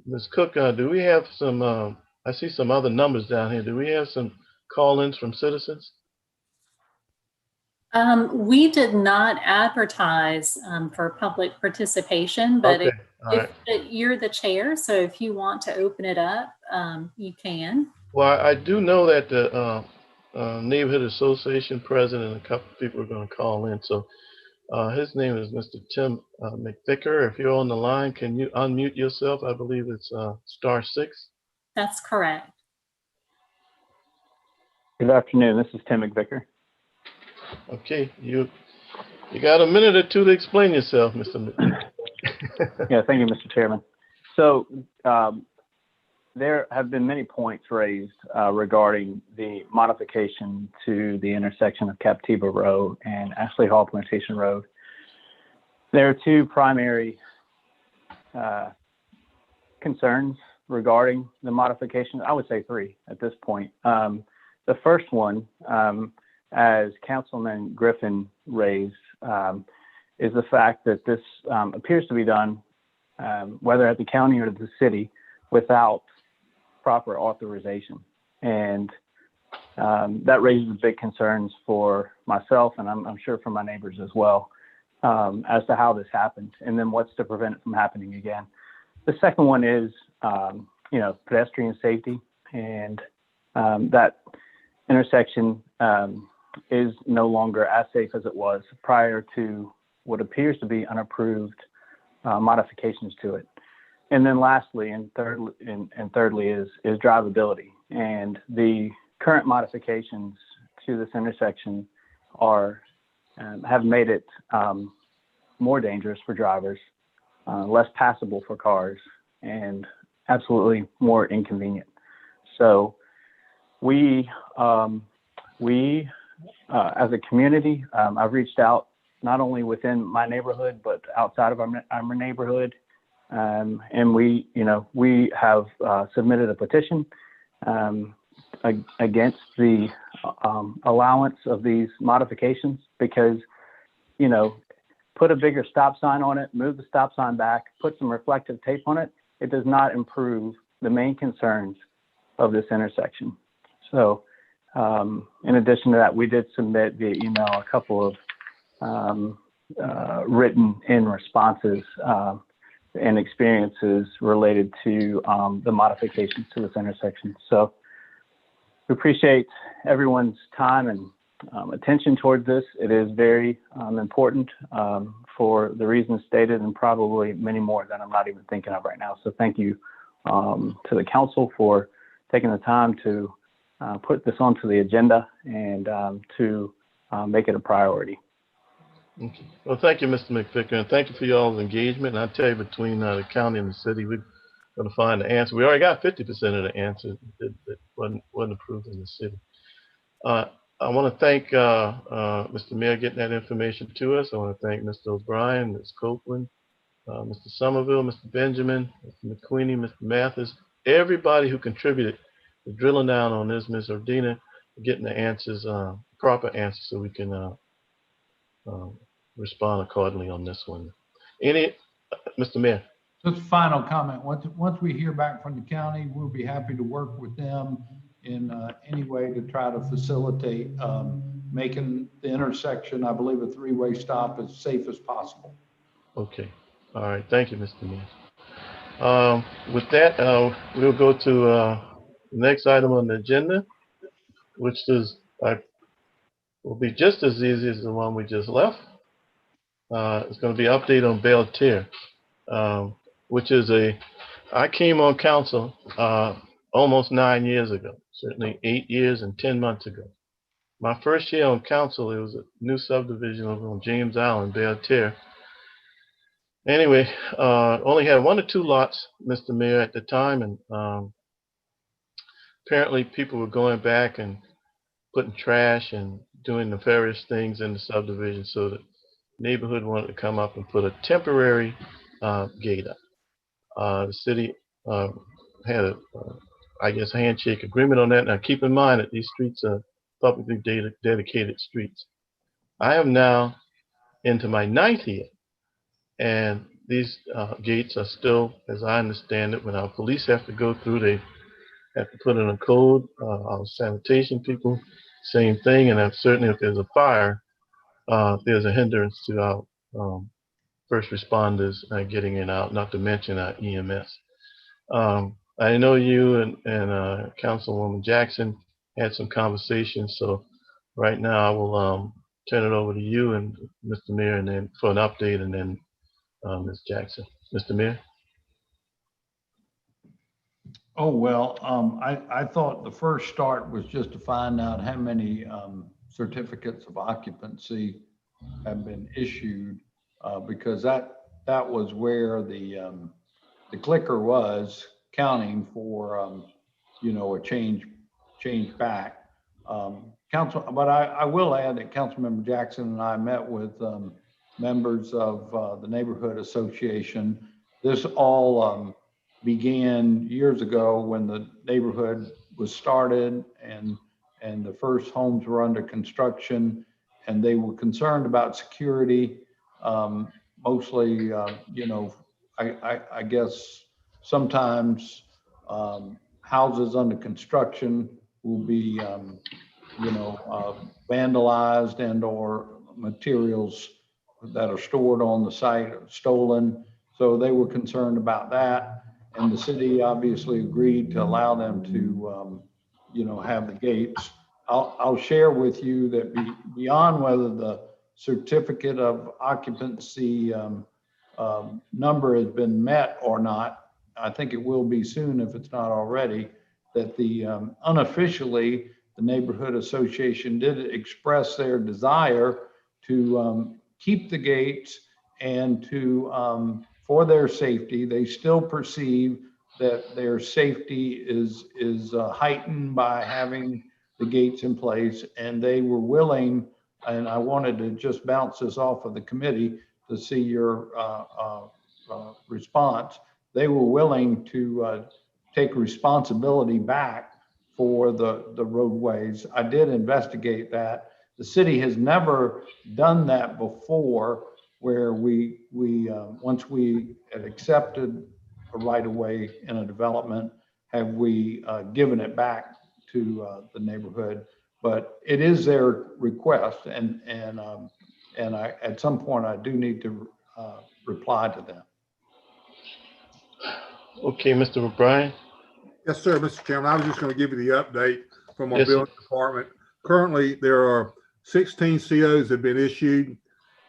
Ms. Cook, do we have some, I see some other numbers down here. Do we have some call-ins from citizens? We did not advertise for public participation, but Okay. you're the chair, so if you want to open it up, you can. Well, I do know that the Neighborhood Association president and a couple of people are going to call in. So his name is Mr. Tim McVicker. If you're on the line, can you unmute yourself? I believe it's *6. That's correct. Good afternoon. This is Tim McVicker. Okay, you got a minute or two to explain yourself, Mr. McVicker. Yeah, thank you, Mr. Chairman. So there have been many points raised regarding the modification to the intersection of Captiva Road and Ashley Hall Plantation Road. There are two primary concerns regarding the modification. I would say three at this point. The first one, as Councilman Griffin raised, is the fact that this appears to be done, whether at the county or the city, without proper authorization. And that raises big concerns for myself, and I'm sure for my neighbors as well, as to how this happened, and then what's to prevent it from happening again. The second one is, pedestrian safety, and that intersection is no longer as safe as it was prior to what appears to be unapproved modifications to it. And then lastly, and thirdly is drivability. And the current modifications to this intersection have made it more dangerous for drivers, less passable for cars, and absolutely more inconvenient. So we as a community, I've reached out not only within my neighborhood, but outside of our neighborhood. And we have submitted a petition against the allowance of these modifications because, put a bigger stop sign on it, move the stop sign back, put some reflective tape on it. It does not improve the main concerns of this intersection. So in addition to that, we did submit via email a couple of written in responses and experiences related to the modifications to this intersection. So we appreciate everyone's time and attention towards this. It is very important for the reasons stated and probably many more that I'm not even thinking of right now. So thank you to the council for taking the time to put this onto the agenda and to make it a priority. Okay. Well, thank you, Mr. McVicker, and thank you for y'all's engagement. And I tell you, between the county and the city, we're going to find the answer. We already got 50% of the answer that wasn't approved in the city. I want to thank Mr. Mayor getting that information to us. I want to thank Mr. O'Brien, Ms. Copeland, Mr. Somerville, Mr. Benjamin, Mr. McQueenie, Mr. Mathis, everybody who contributed to drilling down on this, Ms. Ordina, getting the answers, proper answers, so we can respond accordingly on this one. Mr. Mayor? Just a final comment. Once we hear back from the county, we'll be happy to work with them in any way to try to facilitate making the intersection, I believe, a three-way stop as safe as possible. Okay. All right. Thank you, Mr. Mayor. With that, we'll go to the next item on the agenda, which will be just as easy as the one we just left. It's going to be an update on Beltier, which is I came on council almost 9 years ago, certainly 8 years and 10 months ago. My first year on council, it was a new subdivision over on James Island, Beltier. Anyway, only had 1 or 2 lots, Mr. Mayor, at the time, and apparently people were going back and putting trash and doing nefarious things in the subdivision, so the neighborhood wanted to come up and put a temporary gate up. The city had a handshake agreement on that. Now keep in mind that these streets are publicly dedicated streets. I am now into my 9th year, and these gates are still, as I understand it, when our police have to go through, they have to put in a code. Our sanitation people, same thing. And certainly if there's a fire, there's a hindrance to our first responders getting in and out, not to mention our EMS. I know you and Councilwoman Jackson had some conversations, so right now I will turn it over to you and Mr. Mayor, and then for an update, and then Ms. Jackson. Mr. Mayor? Oh, well, I thought the first start was just to find out how many certificates of occupancy have been issued, because that was where the clicker was counting for a change back. But I will add that Councilmember Jackson and I met with members of the neighborhood association. This all began years ago when the neighborhood was started and the first homes were under construction, and they were concerned about security. Mostly, I guess sometimes houses under construction will be, vandalized and or materials that are stored on the site stolen. So they were concerned about that. And the city obviously agreed to allow them to, have the gates. I'll share with you that beyond whether the certificate of occupancy number has been met or not. I think it will be soon if it's not already, that the unofficially, the neighborhood association did express their desire to keep the gates and to, for their safety. They still perceive that their safety is heightened by having the gates in place, and they were willing, and I wanted to just bounce this off of the committee to see your response. They were willing to take responsibility back for the roadways. I did investigate that. The city has never done that before, where we once we had accepted a right of way in a development, have we given it back to the neighborhood. But it is their request, and I, at some point, I do need to reply to them. Okay, Mr. O'Brien. Yes, sir, Mr. Chairman. I was just going to give you the update from our Yes, sir. building department. Currently, there are 16 COs that have been issued.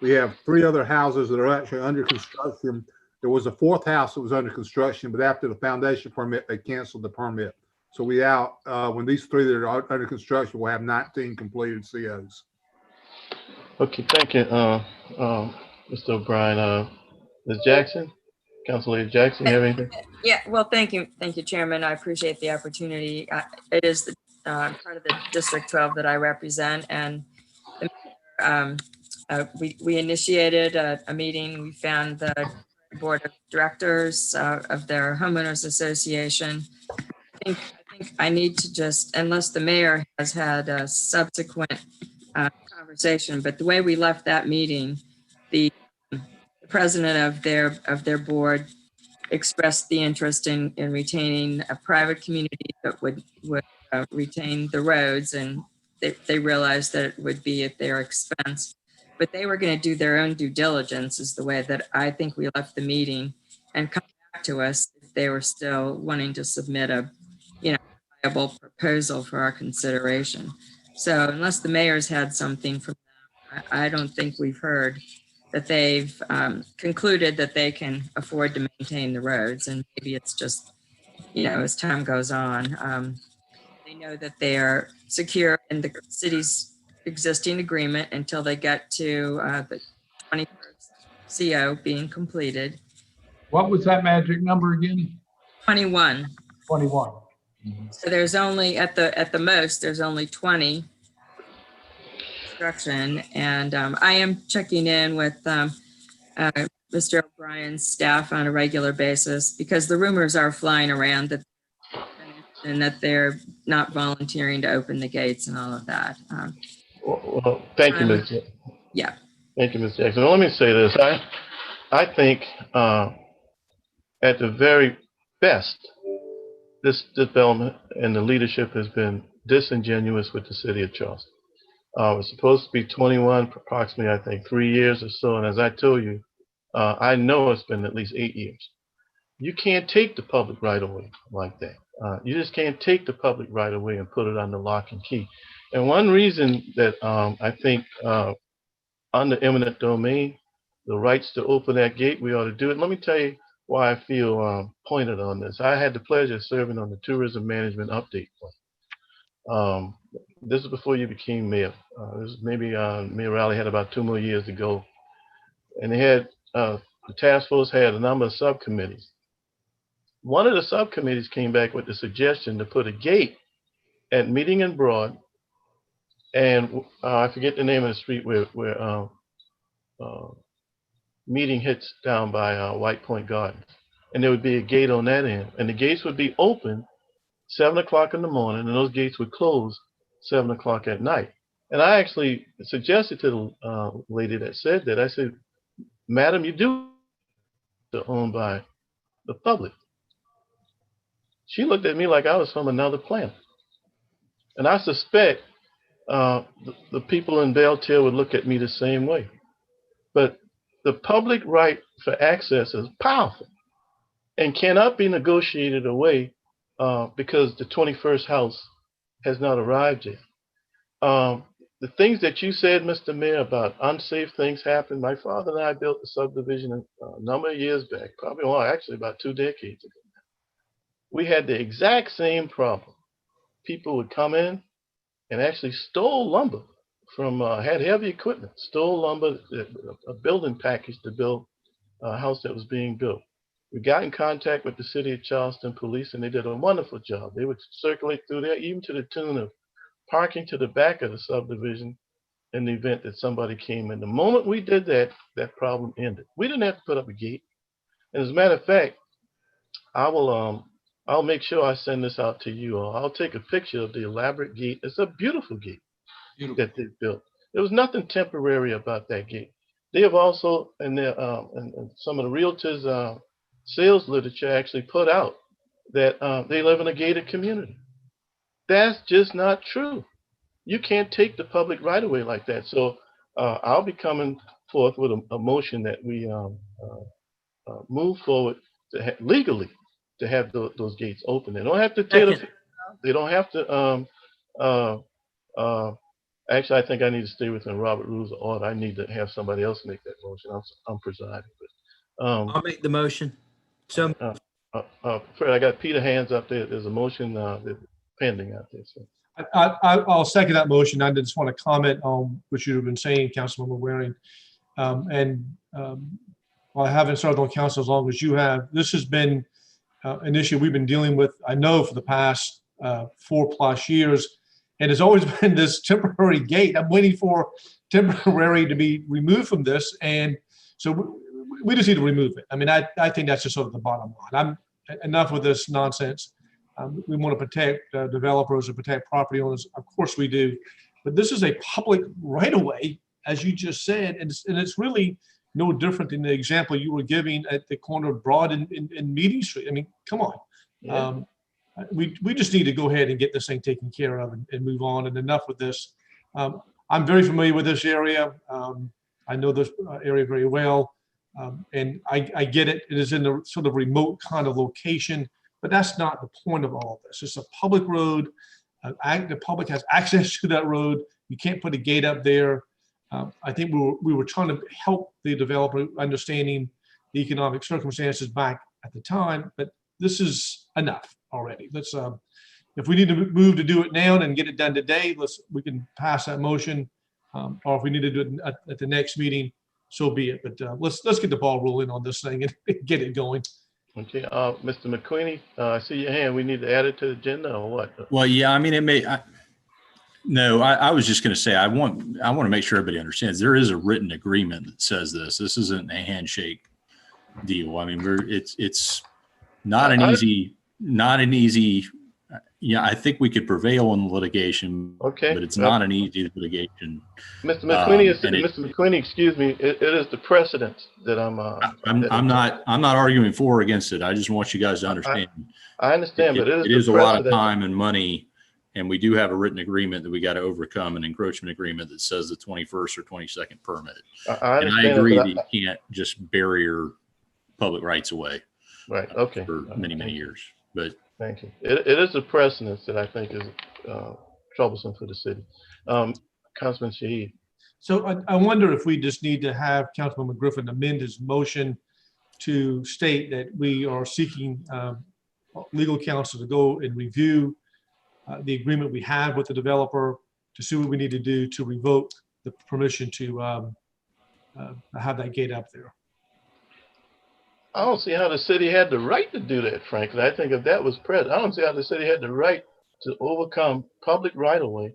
We have 3 other houses that are actually under construction. There was a 4th house that was under construction, but after the foundation permit, they canceled the permit. So we out, when these 3 that are under construction, we'll have 19 completed COs. Okay, thank you, Mr. O'Brien. Ms. Jackson, Councilor Jackson, you have anything? Yeah, well, thank you, Chairman. I appreciate the opportunity. It is the, part of the District 12 that I represent, and we initiated a meeting. We found the board of directors of their homeowners association. I think I need to just, unless the mayor has had a subsequent conversation, but the way we left that meeting, the president of their board expressed the interest in retaining a private community that would retain the roads, and they realized that it would be at their expense, but they were going to do their own due diligence, is the way that I think we left the meeting, and come back to us if they were still wanting to submit a viable proposal for our consideration. So unless the mayor's had something from them, I don't think we've heard that they've concluded that they can afford to maintain the roads. And maybe it's just, as time goes on, they know that they are secure in the city's existing agreement until they get to the 21st CO being completed. What was that magic number again? 21. 21. So there's only, at the most, there's only 20 construction. And I am checking in with Mr. O'Brien's staff on a regular basis, because the rumors are flying around that they're not volunteering to open the gates and all of that. Well, thank you, Ms. Jackson. Yeah. Thank you, Ms. Jackson. Well, let me say this. I think at the very best, this development and the leadership has been disingenuous with the city of Charleston. It's supposed to be 21 for approximately, I think, 3 years or so. And as I told you, I know it's been at least 8 years. You can't take the public right away like that. You just can't take the public right away and put it under lock and key. And one reason that I think under eminent domain, the rights to open that gate, we ought to do it. Let me tell you why I feel pointed on this. I had the pleasure of serving on the Tourism Management Update Plan. This is before you became mayor. This is maybe Mayor Rowley had about 2 more years to go. And they had, the task force had a number of subcommittees. One of the subcommittees came back with the suggestion to put a gate at Meeting and Broad, and I forget the name of the street where Meeting hits down by White Point Gardens. And there would be a gate on that end. And the gates would be open 7 o'clock in the morning, and those gates would close 7 o'clock at night. And I actually suggested to the lady that said that, I said, Madam, you do own by the public. She looked at me like I was from another planet. And I suspect the people in Beltair would look at me the same way. But the public right for access is powerful and cannot be negotiated away because the 21st house has not arrived yet. the things that you said, Mr. Mayor, about unsafe things happen. My father and I built the subdivision a number of years back, probably, well, actually about 2 decades ago. We had the exact same problem. People would come in and actually stole lumber from, had heavy equipment, stole lumber, a building package to build a house that was being built. We got in contact with the city of Charleston police, and they did a wonderful job. They would circulate through there, even to the tune of parking to the back of the subdivision in the event that somebody came in. The moment we did that, that problem ended. We didn't have to put up a gate. And as a matter of fact, I'll make sure I send this out to you all. I'll take a picture of the elaborate gate. It's a beautiful gate that they built. There was nothing temporary about that gate. They have also, in their, and some of the realtors' sales literature actually put out that they live in a gated community. That's just not true. You can't take the public right away like that. So I'll be coming forth with a motion that we move forward to legally to have those gates open. They don't have to tear the, they don't have to actually, I think I need to stay within Robert Rules of Order. I need to have somebody else make that motion. I'm presiding. But, I'll make the motion. So, Fred, I got Peter hands up there. There's a motion pending out there. So. I'll second that motion. I just want to comment on what you've been saying, Councilmember Waring. While I haven't served on council as long as you have, this has been an issue we've been dealing with, I know, for the past 4+ years. And it's always been this temporary gate. I'm waiting for temporary to be removed from this. And so we just need to remove it. I mean, I think that's just sort of the bottom line. Enough with this nonsense. We want to protect developers and protect property owners. Of course we do. But this is a public right-of-way, as you just said. And it's really no different than the example you were giving at the corner of Broad and Meeting Street. I mean, come on. Yeah. We just need to go ahead and get this thing taken care of and move on, and enough with this. I'm very familiar with this area. I know this area very well. And I get it. It is in the sort of remote kind of location, but that's not the point of all of this. It's a public road. The public has access to that road. You can't put a gate up there. I think we were trying to help the developer understanding the economic circumstances back at the time, but this is enough already. Let's, if we need to move to do it now and get it done today, we can pass that motion, or if we need to do it at the next meeting, so be it. But let's get the ball rolling on this thing and get it going. Okay, Mr. McQueenie, I see your hand. We need to add it to the agenda or what? Well, yeah, I mean, it may. No, I was just going to say I want to make sure everybody understands there is a written agreement that says this. This isn't a handshake deal. I mean, it's not an easy. Yeah, I think we could prevail in litigation. Okay, but it's not an easy litigation. Mr. McQueenie, Mr. McQueenie, excuse me. It is the precedent that I'm not arguing for or against it. I just want you guys to understand. I understand, but it is a lot of time and money, and we do have a written agreement that we got to overcome, an encroachment agreement that says the 21st or 22nd permit. I agree that you can't just barrier public rights away. Right. Okay. For many years, but. Thank you. It is a precedent that I think is troublesome for the city. Councilman Shaheed. So I wonder if we just need to have Councilman Griffin amend his motion to state that we are seeking legal counsel to go and review the agreement we have with the developer to see what we need to do to revoke the permission to have that gate up there. I don't see how the city had the right to do that, frankly. I think if that was present, I don't see how the city had the right to overcome public right-of-way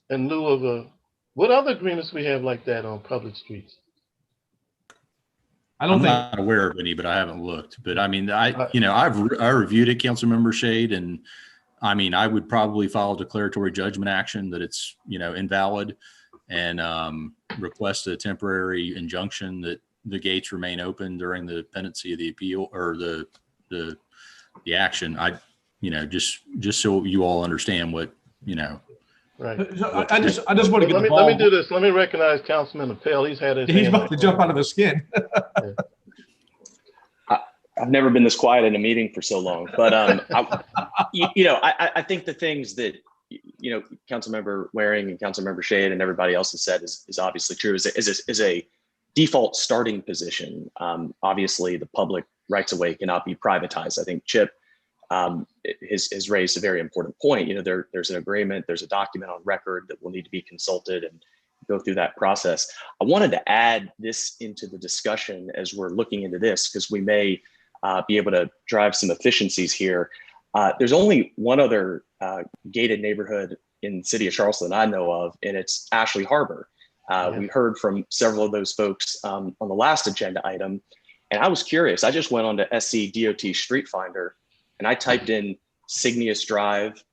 in lieu of what other agreements we have like that on public streets? I'm not aware of any, but I haven't looked. But I mean, I reviewed it, Councilmember Shade, and I mean, I would probably file a declaratory judgment action that it's invalid, and request a temporary injunction that the gates remain open during the pendency of the appeal or the action. Just so you all understand what. Right. So I just want to get let me do this. Let me recognize Councilman Appel. He's had his. He's about to jump out of his skin. I've never been this quiet in a meeting for so long, but I think the things that you know, Councilmember Waring and Councilmember Shade and everybody else has said is obviously true, is a default starting position. Obviously, the public rights of way cannot be privatized. I think Chip has raised a very important point. You know, there's an agreement, there's a document on record that will need to be consulted and go through that process. I wanted to add this into the discussion as we're looking into this, because we may be able to drive some efficiencies here. There's only one other gated neighborhood in the city of Charleston I know of, and it's Ashley Harbor. We heard from several of those folks on the last agenda item, and I was curious. I just went on to SC DOT Street Finder, and I typed in Signius Drive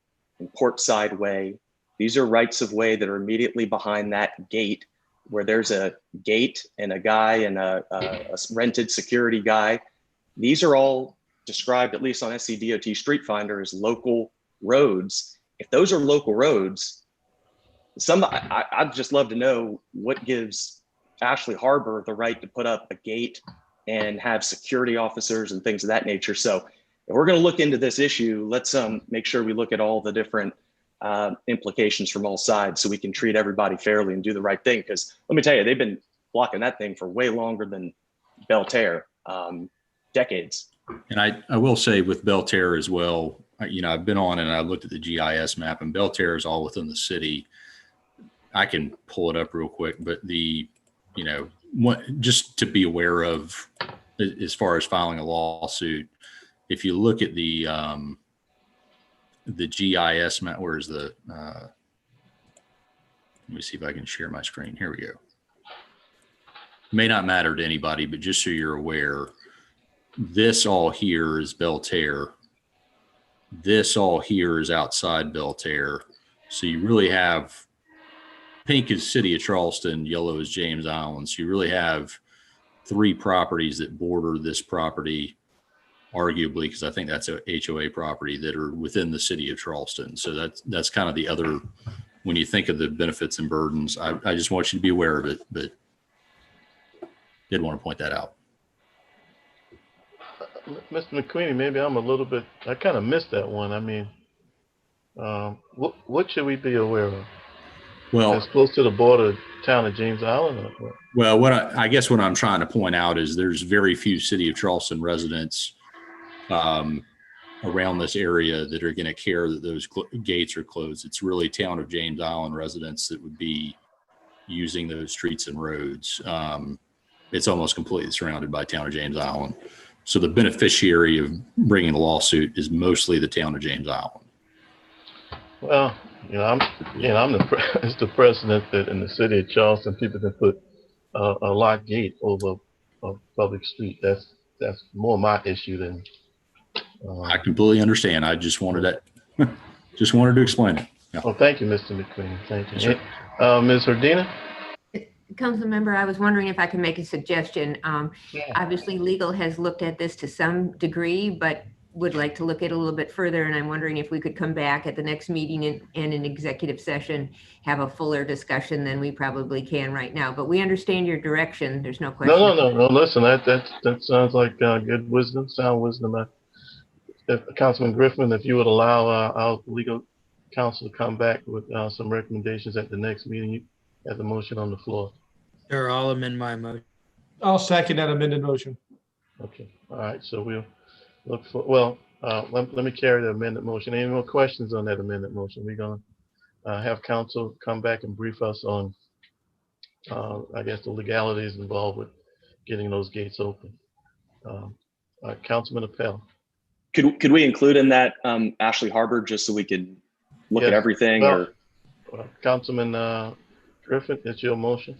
and Portside Way. These are rights of way that are immediately behind that gate, where there's a gate and a guy and a rented security guy. These are all described, at least on SC DOT Street Finder, as local roads. If those are local roads, I'd just love to know what gives Ashley Harbor the right to put up a gate and have security officers and things of that nature. So if we're going to look into this issue, let's make sure we look at all the different implications from all sides so we can treat everybody fairly and do the right thing. Because let me tell you, they've been blocking that thing for way longer than Belterre, decades. And I will say with Belterre as well, you know, I've been on and I looked at the GIS map, and Belterre is all within the city. I can pull it up real quick, but you know, just to be aware of as far as filing a lawsuit, if you look at the GIS map, where's the, let me see if I can share my screen. Here we go. May not matter to anybody, but just so you're aware, this all here is Belterre. This all here is outside Belterre. So you really have, pink is City of Charleston, yellow is James Island. So you really have three properties that border this property, arguably, because I think that's a HOA property, that are within the City of Charleston. So that's kind of the other, when you think of the benefits and burdens, I just want you to be aware of it, but did want to point that out. Mr. McQueenie, maybe I'm a little bit, I kind of missed that one. I mean, what should we be aware of? Well, it's close to the border of town of James Island. Well, I guess what I'm trying to point out is there's very few City of Charleston residents around this area that are going to care that those gates are closed. It's really town of James Island residents that would be using those streets and roads. It's almost completely surrounded by town of James Island. So the beneficiary of bringing a lawsuit is mostly the town of James Island. Well, it's the precedent that in the city of Charleston, people can put a locked gate over a public street. That's more my issue than. I completely understand. I just wanted to explain it. Yeah. Well, thank you, Mr. McQueen. Thank you. Sure. Ms. Herdina? Council member, I was wondering if I can make a suggestion. Obviously, legal has looked at this to some degree, but would like to look at it a little bit further. And I'm wondering if we could come back at the next meeting and in executive session, have a fuller discussion than we probably can right now. But we understand your direction. There's no question. No. Listen, that sounds like good wisdom, sound wisdom. If Councilman Griffin, if you would allow our legal counsel to come back with some recommendations at the next meeting, you have the motion on the floor. Sure, I'll amend my motion. I'll second that amended motion. Okay. All right. So we'll look for, let me carry the amended motion. Any more questions on that amended motion? We're going to have counsel come back and brief us on, I guess, the legalities involved with getting those gates open. Councilman Appel. Could we include in that Ashley Harbor, just so we could look at everything? Councilman Griffin, it's your motion.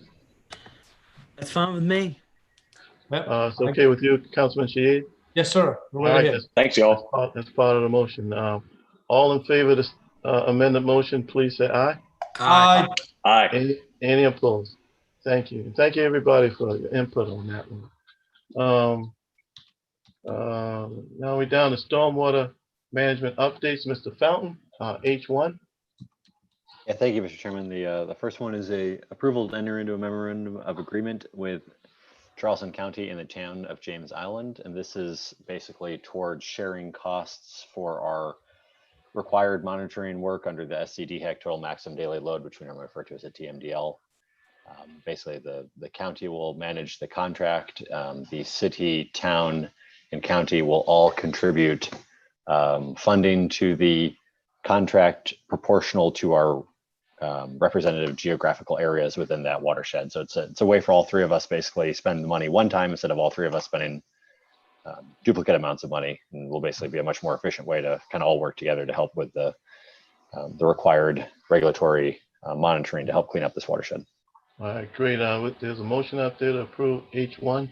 That's fine with me. It's okay with you, Councilman Shahid? Yes, sir. Thanks, y'all. That's part of the motion. All in favor of this amended motion, please say aye. Aye. Aye. Any opposed? Thank you. And thank you, everybody, for your input on that one. Now we're down to stormwater management updates. Mr. Fountain, H1. Yeah, thank you, Mr. Chairman. The first one is a approval to enter into a memorandum of agreement with Charleston County and the town of James Island. And this is basically towards sharing costs for our required monitoring work under the SCDHEC total maximum daily load, which we normally refer to as a TMDL. Basically, the county will manage the contract. The city, town, and county will all contribute funding to the contract proportional to our representative geographical areas within that watershed. So it's a way for all three of us basically spend the money one time instead of all three of us spending duplicate amounts of money, and will basically be a much more efficient way to kind of all work together to help with the required regulatory monitoring to help clean up this watershed. All right, great. There's a motion out there to approve H1.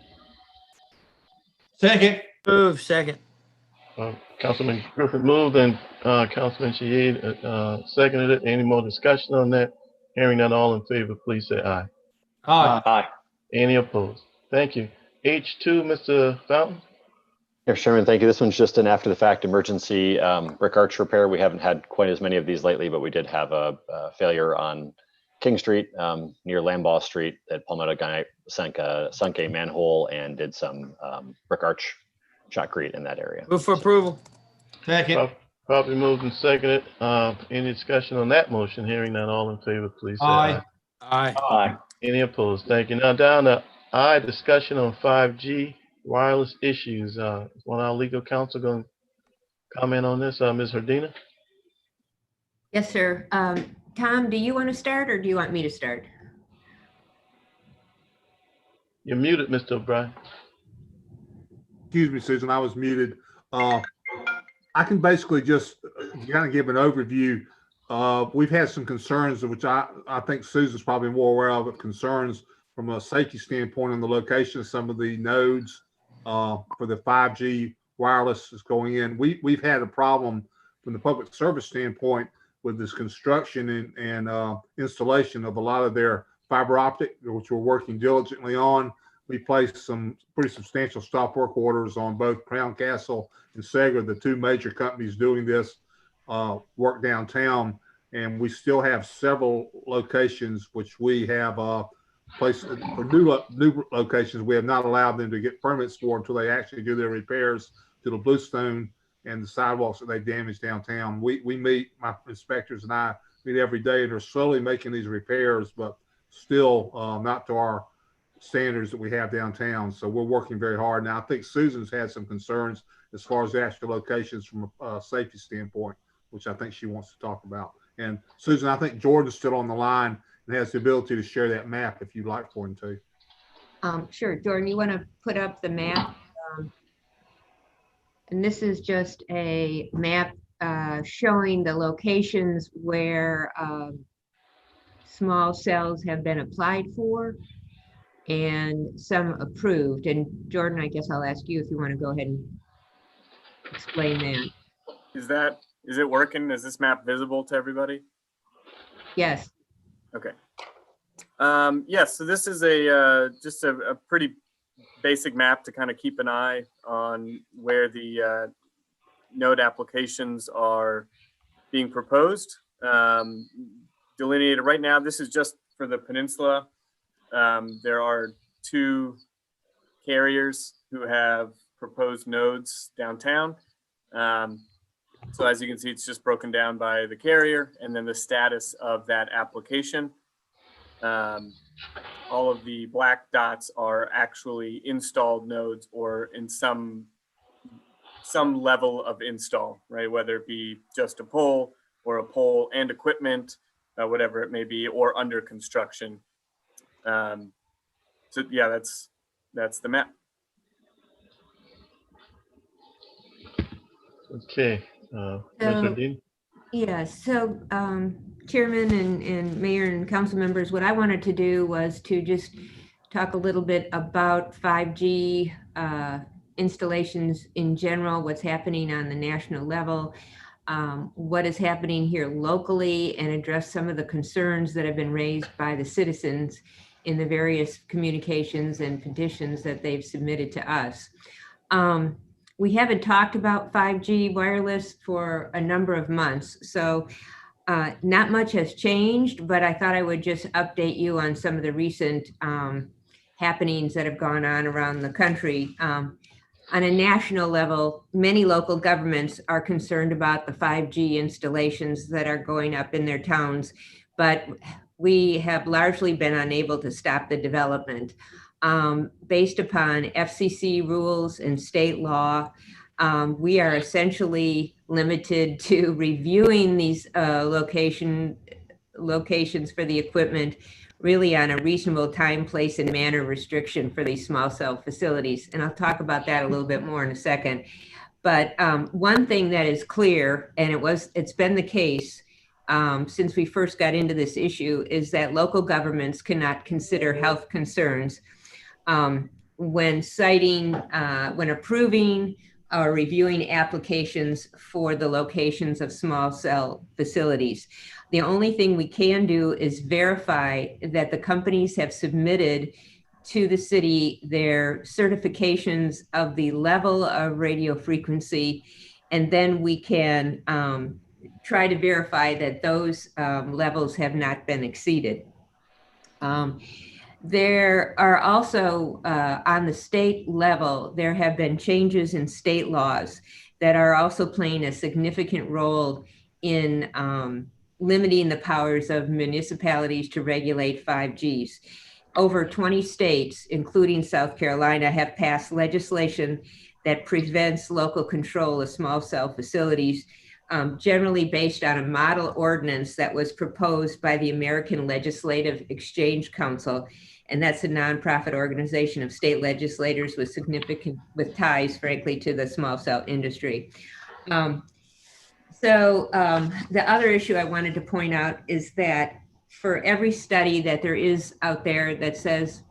Second. Move second. Councilman Griffin moved and Councilman Shaheed seconded it. Any more discussion on that? Hearing none, all in favor, please say aye. Aye. Aye. Any opposed? Thank you. H2, Mr. Fountain. Yes, Chairman, thank you. This one's just an after the fact emergency brick arch repair. We haven't had quite as many of these lately, but we did have a failure on King Street near Lambaugh Street. That Palmetto guy sunk a manhole and did some brick arch shotcrete in that area. Move for approval. Second. Probably moved and seconded. Any discussion on that motion? Hearing none, all in favor, please say aye. Aye. Aye. Any opposed? Thank you. Now down to I, discussion on 5G wireless issues. Is one of our legal counsel going to comment on this? Ms. Herdina? Yes, sir. Tom, do you want to start or do you want me to start? You're muted, Mr. O'Brien. Excuse me, Susan, I was muted. I can basically just kind of give an overview. We've had some concerns, which I think Susan's probably more aware of, but concerns from a safety standpoint on the location of some of the nodes for the 5G wireless is going in. We've had a problem from the public service standpoint with this construction and installation of a lot of their fiber optic, which we're working diligently on. We placed some pretty substantial stop work orders on both Crown Castle and Segra, the two major companies doing this work downtown. And we still have several locations which we have placed for new locations. We have not allowed them to get permits for until they actually do their repairs to the bluestone and the sidewalks that they damaged downtown. We meet, my inspectors and I meet every day, and are slowly making these repairs, but still not to our standards that we have downtown. So we're working very hard. Now, I think Susan's had some concerns as far as the actual locations from a safety standpoint, which I think she wants to talk about. And Susan, I think Jordan's still on the line and has the ability to share that map if you'd like for him to. Sure, Jordan, you want to put up the map? And this is just a map showing the locations where small cells have been applied for and some approved. And Jordan, I guess I'll ask you if you want to go ahead and explain that. Is it working? Is this map visible to everybody? Yes. Okay. Yes, so this is just a pretty basic map to kind of keep an eye on where the node applications are being proposed. Delineated right now, this is just for the peninsula. There are 2 carriers who have proposed nodes downtown. So as you can see, it's just broken down by the carrier and then the status of that application. All of the black dots are actually installed nodes or in some level of install, right? Whether it be just a pole or a pole and equipment, whatever it may be, or under construction. So yeah, that's the map. Okay. Yes, so Chairman and Mayor and council members, what I wanted to do was to just talk a little bit about 5G installations in general, what's happening on the national level, what is happening here locally, and address some of the concerns that have been raised by the citizens in the various communications and petitions that they've submitted to us. We haven't talked about 5G wireless for a number of months, so not much has changed, but I thought I would just update you on some of the recent happenings that have gone on around the country. on a national level, many local governments are concerned about the 5G installations that are going up in their towns, but we have largely been unable to stop the development. Based upon FCC rules and state law, we are essentially limited to reviewing these locations for the equipment really on a reasonable time, place, and manner restriction for these small cell facilities. And I'll talk about that a little bit more in a second. But one thing that is clear, and it's been the case since we first got into this issue, is that local governments cannot consider health concerns when approving or reviewing applications for the locations of small cell facilities. The only thing we can do is verify that the companies have submitted to the city their certifications of the level of radio frequency, and then we can try to verify that those levels have not been exceeded. There are also, on the state level, there have been changes in state laws that are also playing a significant role in limiting the powers of municipalities to regulate 5Gs. Over 20 states, including South Carolina, have passed legislation that prevents local control of small cell facilities, generally based on a model ordinance that was proposed by the American Legislative Exchange Council. And that's a nonprofit organization of state legislators with ties, frankly, to the small cell industry. The other issue I wanted to point out is that for every study that there is out there that says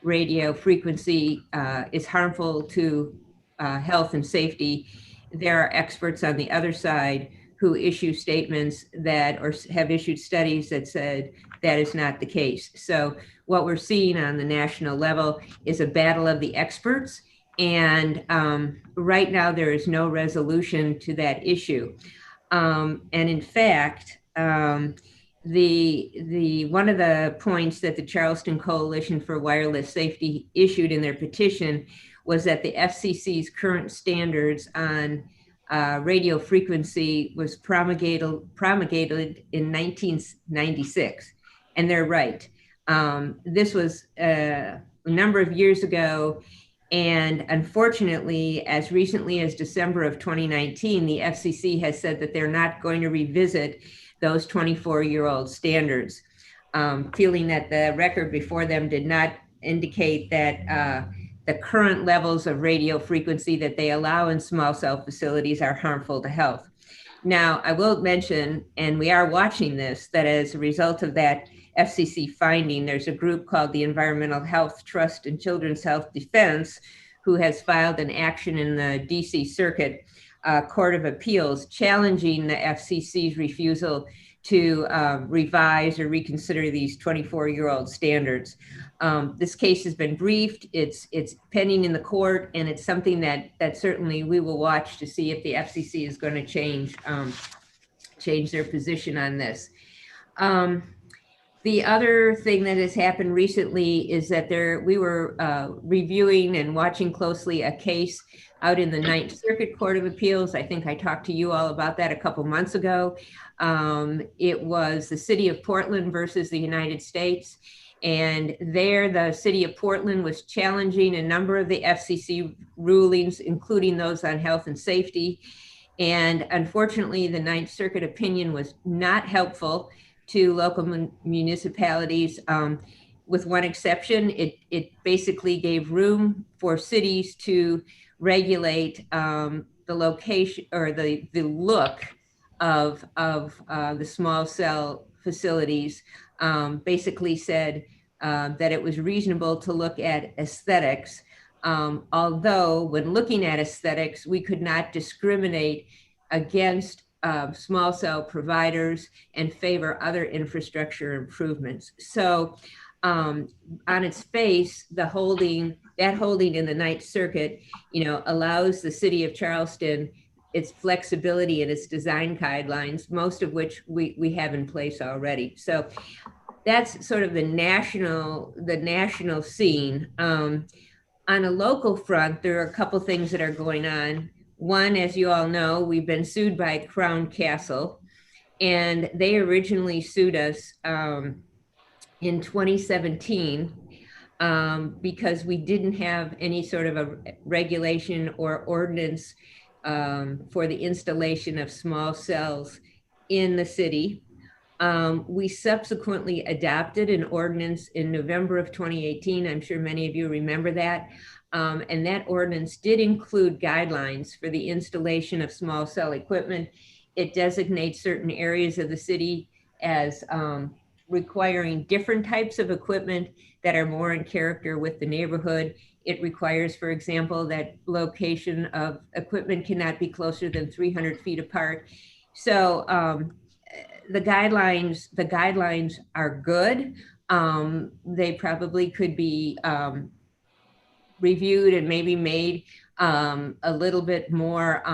radio frequency is harmful to health and safety, there are experts on the other side who issue statements that, or have issued studies that said that is not the case. So what we're seeing on the national level is a battle of the experts. And right now there is no resolution to that issue. And in fact, one of the points that the Charleston Coalition for Wireless Safety issued in their petition was that the FCC's current standards on radio frequency was promulgated in 1996, and they're right. This was a number of years ago, and unfortunately, as recently as December of 2019, the FCC has said that they're not going to revisit those 24-year-old standards, feeling that the record before them did not indicate that the current levels of radio frequency that they allow in small cell facilities are harmful to health. Now, I will mention, and we are watching this, that as a result of that FCC finding, there's a group called the Environmental Health Trust and Children's Health Defense, who has filed an action in the DC Circuit Court of Appeals challenging the FCC's refusal to revise or reconsider these 24-year-old standards. This case has been briefed, it's pending in the court, and it's something that certainly we will watch to see if the FCC is going to change their position on this. The other thing that has happened recently is that we were reviewing and watching closely a case out in the Ninth Circuit Court of Appeals. I think I talked to you all about that a couple months ago. It was the city of Portland versus the United States. And there, the city of Portland was challenging a number of the FCC rulings, including those on health and safety. And unfortunately, the Ninth Circuit opinion was not helpful to local municipalities. With one exception, it basically gave room for cities to regulate the location or the look of the small cell facilities. Basically said that it was reasonable to look at aesthetics, although when looking at aesthetics, we could not discriminate against small cell providers and favor other infrastructure improvements. So on its face, that holding in the Ninth Circuit, allows the city of Charleston its flexibility in its design guidelines, most of which we have in place already. So that's sort of the national scene. On a local front, there are a couple things that are going on. One, as you all know, we've been sued by Crown Castle, and they originally sued us in 2017 because we didn't have any sort of a regulation or ordinance for the installation of small cells in the city. We subsequently adopted an ordinance in November of 2018. I'm sure many of you remember that. And that ordinance did include guidelines for the installation of small cell equipment. It designates certain areas of the city as requiring different types of equipment that are more in character with the neighborhood. It requires, for example, that location of equipment cannot be closer than 300 feet apart. So the guidelines are good. They probably could be reviewed and maybe made a little bit more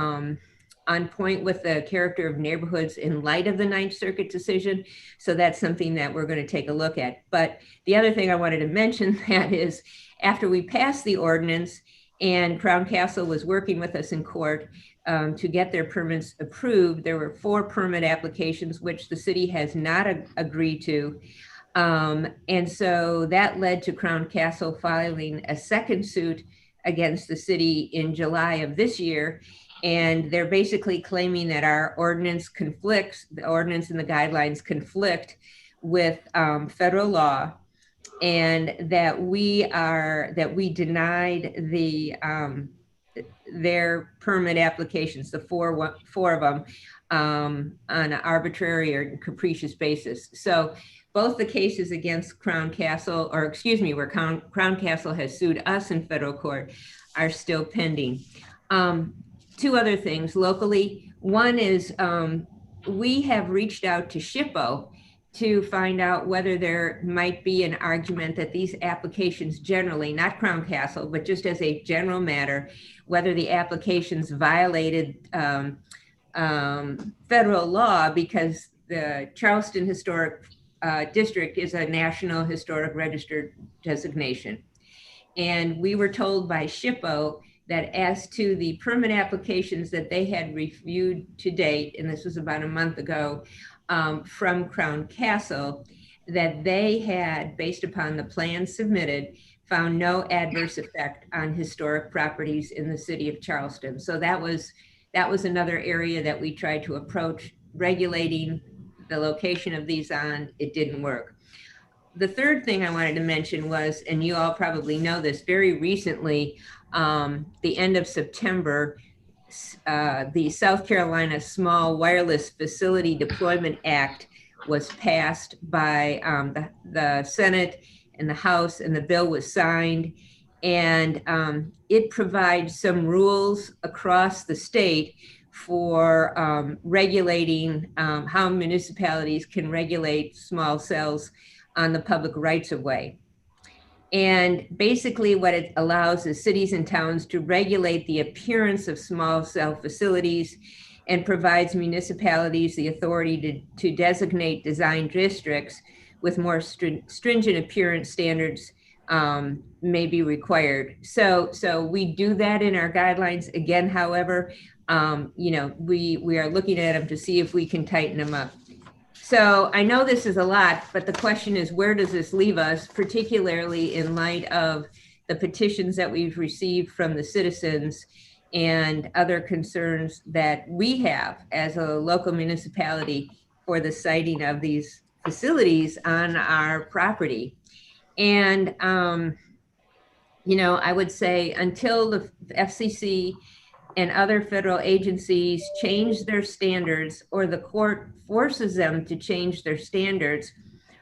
on point with the character of neighborhoods in light of the Ninth Circuit decision. So that's something that we're going to take a look at. But the other thing I wanted to mention that is after we passed the ordinance and Crown Castle was working with us in court to get their permits approved, there were 4 permit applications which the city has not agreed to. And so that led to Crown Castle filing a second suit against the city in July of this year. And they're basically claiming that our ordinance conflicts, the ordinance and the guidelines conflict with federal law, and that we denied their permit applications, the four of them, on an arbitrary or capricious basis. So both the cases against Crown Castle, or excuse me, where Crown Castle has sued us in federal court, are still pending. 2 other things locally. One is we have reached out to SHPO to find out whether there might be an argument that these applications generally, not Crown Castle, but just as a general matter, whether the applications violated federal law, because the Charleston Historic District is a National Historic Register designation. And we were told by SHPO that as to the permit applications that they had reviewed to date, and this was about a month ago, from Crown Castle, that they had, based upon the plan submitted, found no adverse effect on historic properties in the city of Charleston. So that was another area that we tried to approach regulating the location of these on. It didn't work. The third thing I wanted to mention was, and you all probably know this, very recently, the end of September, the South Carolina Small Wireless Facility Deployment Act was passed by the Senate and the House, and the bill was signed. And it provides some rules across the state for regulating how municipalities can regulate small cells on the public rights of way. And basically what it allows is cities and towns to regulate the appearance of small cell facilities, and provides municipalities the authority to designate design districts with more stringent appearance standards may be required. So we do that in our guidelines. Again, however, we are looking at them to see if we can tighten them up. So I know this is a lot, but the question is, where does this leave us, particularly in light of the petitions that we've received from the citizens and other concerns that we have as a local municipality for the siting of these facilities on our property? And, I would say until the FCC and other federal agencies change their standards, or the court forces them to change their standards,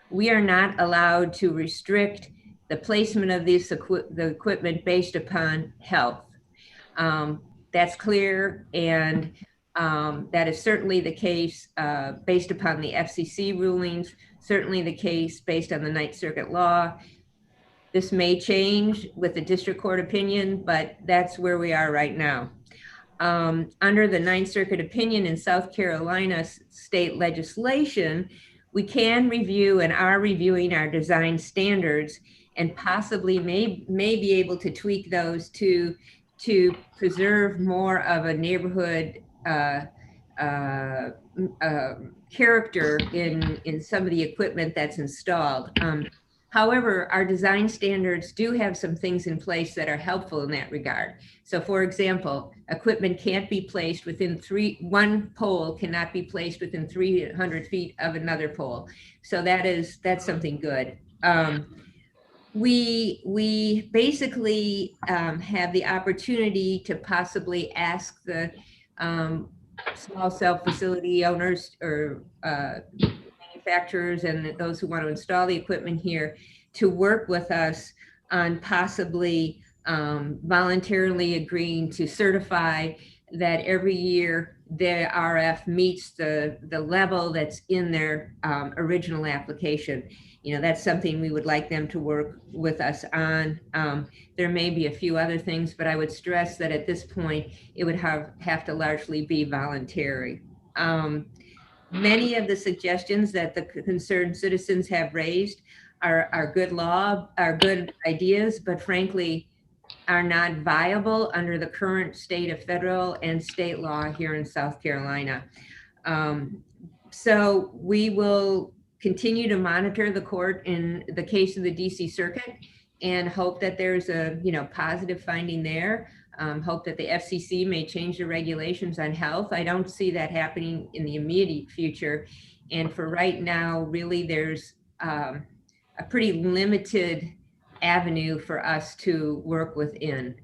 we are not allowed to restrict the placement of the equipment based upon health. That's clear, and that is certainly the case based upon the FCC rulings, certainly the case based on the Ninth Circuit law. This may change with the district court opinion, but that's where we are right now. Under the Ninth Circuit opinion in South Carolina state legislation, we can review and are reviewing our design standards and possibly may be able to tweak those to preserve more of a neighborhood character in some of the equipment that's installed. However, our design standards do have some things in place that are helpful in that regard. So for example, equipment can't be placed within one pole cannot be placed within 300 feet of another pole. So that's something good. We basically have the opportunity to possibly ask the small cell facility owners or manufacturers and those who want to install the equipment here to work with us on possibly voluntarily agreeing to certify that every year the RF meets the level that's in their original application. You know, that's something we would like them to work with us on. There may be a few other things, but I would stress that at this point, it would have to largely be voluntary. Many of the suggestions that the concerned citizens have raised are good ideas, but frankly, are not viable under the current state of federal and state law here in South Carolina. So we will continue to monitor the court in the case of the DC Circuit and hope that there's a positive finding there. Hope that the FCC may change the regulations on health. I don't see that happening in the immediate future. And for right now, really there's a pretty limited avenue for us to work within.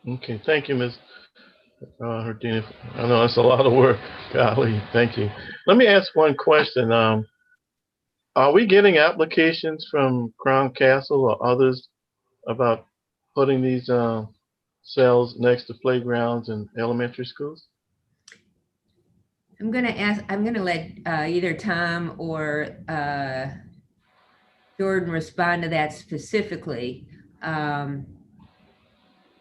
Okay, thank you, Ms. Herdina. I know that's a lot of work. Golly, thank you. Let me ask one question. Are we getting applications from Crown Castle or others about putting these cells next to playgrounds and elementary schools? I'm gonna let either Tom or Jordan respond to that specifically,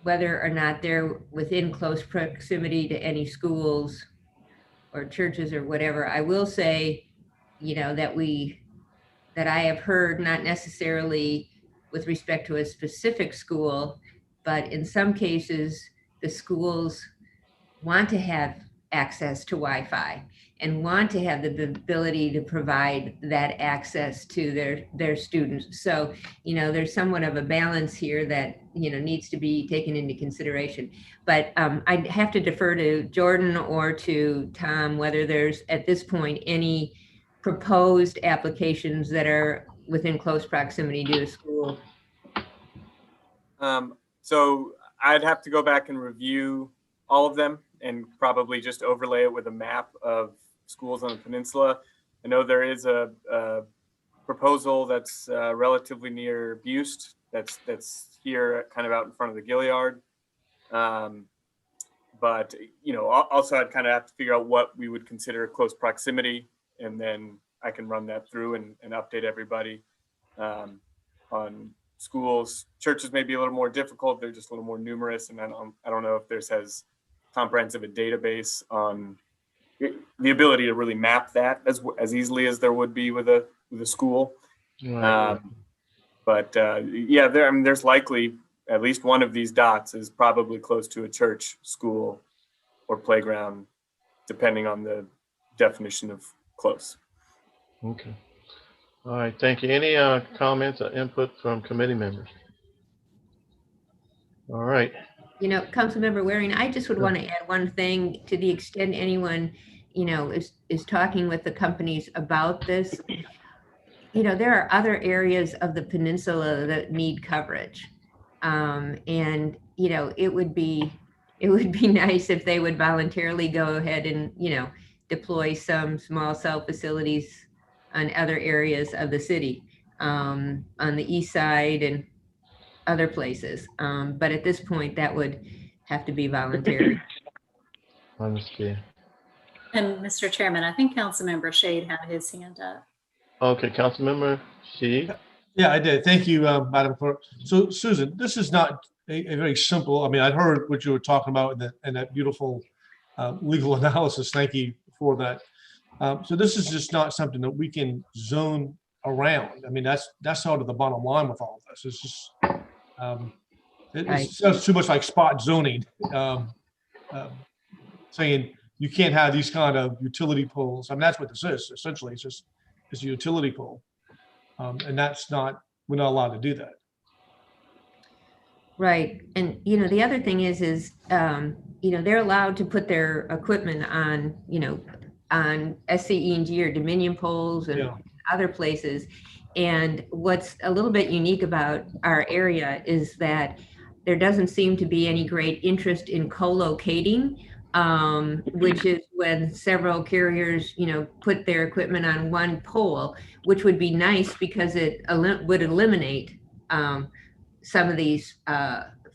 whether or not they're within close proximity to any schools or churches or whatever. I will say, that I have heard, not necessarily with respect to a specific school, but in some cases, the schools want to have access to Wi-Fi and want to have the ability to provide that access to their students. So, there's somewhat of a balance here that, needs to be taken into consideration. But I'd have to defer to Jordan or to Tom, whether there's at this point any proposed applications that are within close proximity to the school. So I'd have to go back and review all of them and probably just overlay it with a map of schools on the peninsula. I know there is a proposal that's relatively near Buste. That's here, kind of out in front of the Gilliard. But also I'd kind of have to figure out what we would consider close proximity, and then I can run that through and update everybody on schools. Churches may be a little more difficult; they're just a little more numerous, and I don't know if there's as comprehensive a database on the ability to really map that as easily as there would be with a school. Right. Yeah, there's likely at least one of these dots is probably close to a church, school, or playground, depending on the definition of close. Okay. All right, thank you. Any comments or input from committee members? All right. Councilmember Waring, I just would want to add one thing to the extent anyone, is talking with the companies about this. There are other areas of the peninsula that need coverage. And, it would be nice if they would voluntarily go ahead and, deploy some small cell facilities on other areas of the city, on the east side and other places. But at this point, that would have to be voluntary. Understand. And Mr. Chairman, I think Councilmember Shade had his hand up. Okay, Councilmember Shade. Yeah, I did. Thank you, Madam Clerk. So, Susan, this is not a very simple. I mean, I heard what you were talking about in that beautiful legal analysis. Thank you for that. So this is just not something that we can zone around. I mean, that's sort of the bottom line with all of this. It's just, it Right. sounds too much like spot zoning, saying you can't have these kind of utility poles. I mean, that's what this is. Essentially, it's a utility pole. And that's not, we're not allowed to do that. Right. And, you know, the other thing is, you know, they're allowed to put their equipment on, you know, on SCE&G or Dominion poles and other places. And what's a little bit unique about our area is that there doesn't seem to be any great interest in co-locating, which is when several carriers, you know, put their equipment on one pole, which would be nice because it would eliminate some of these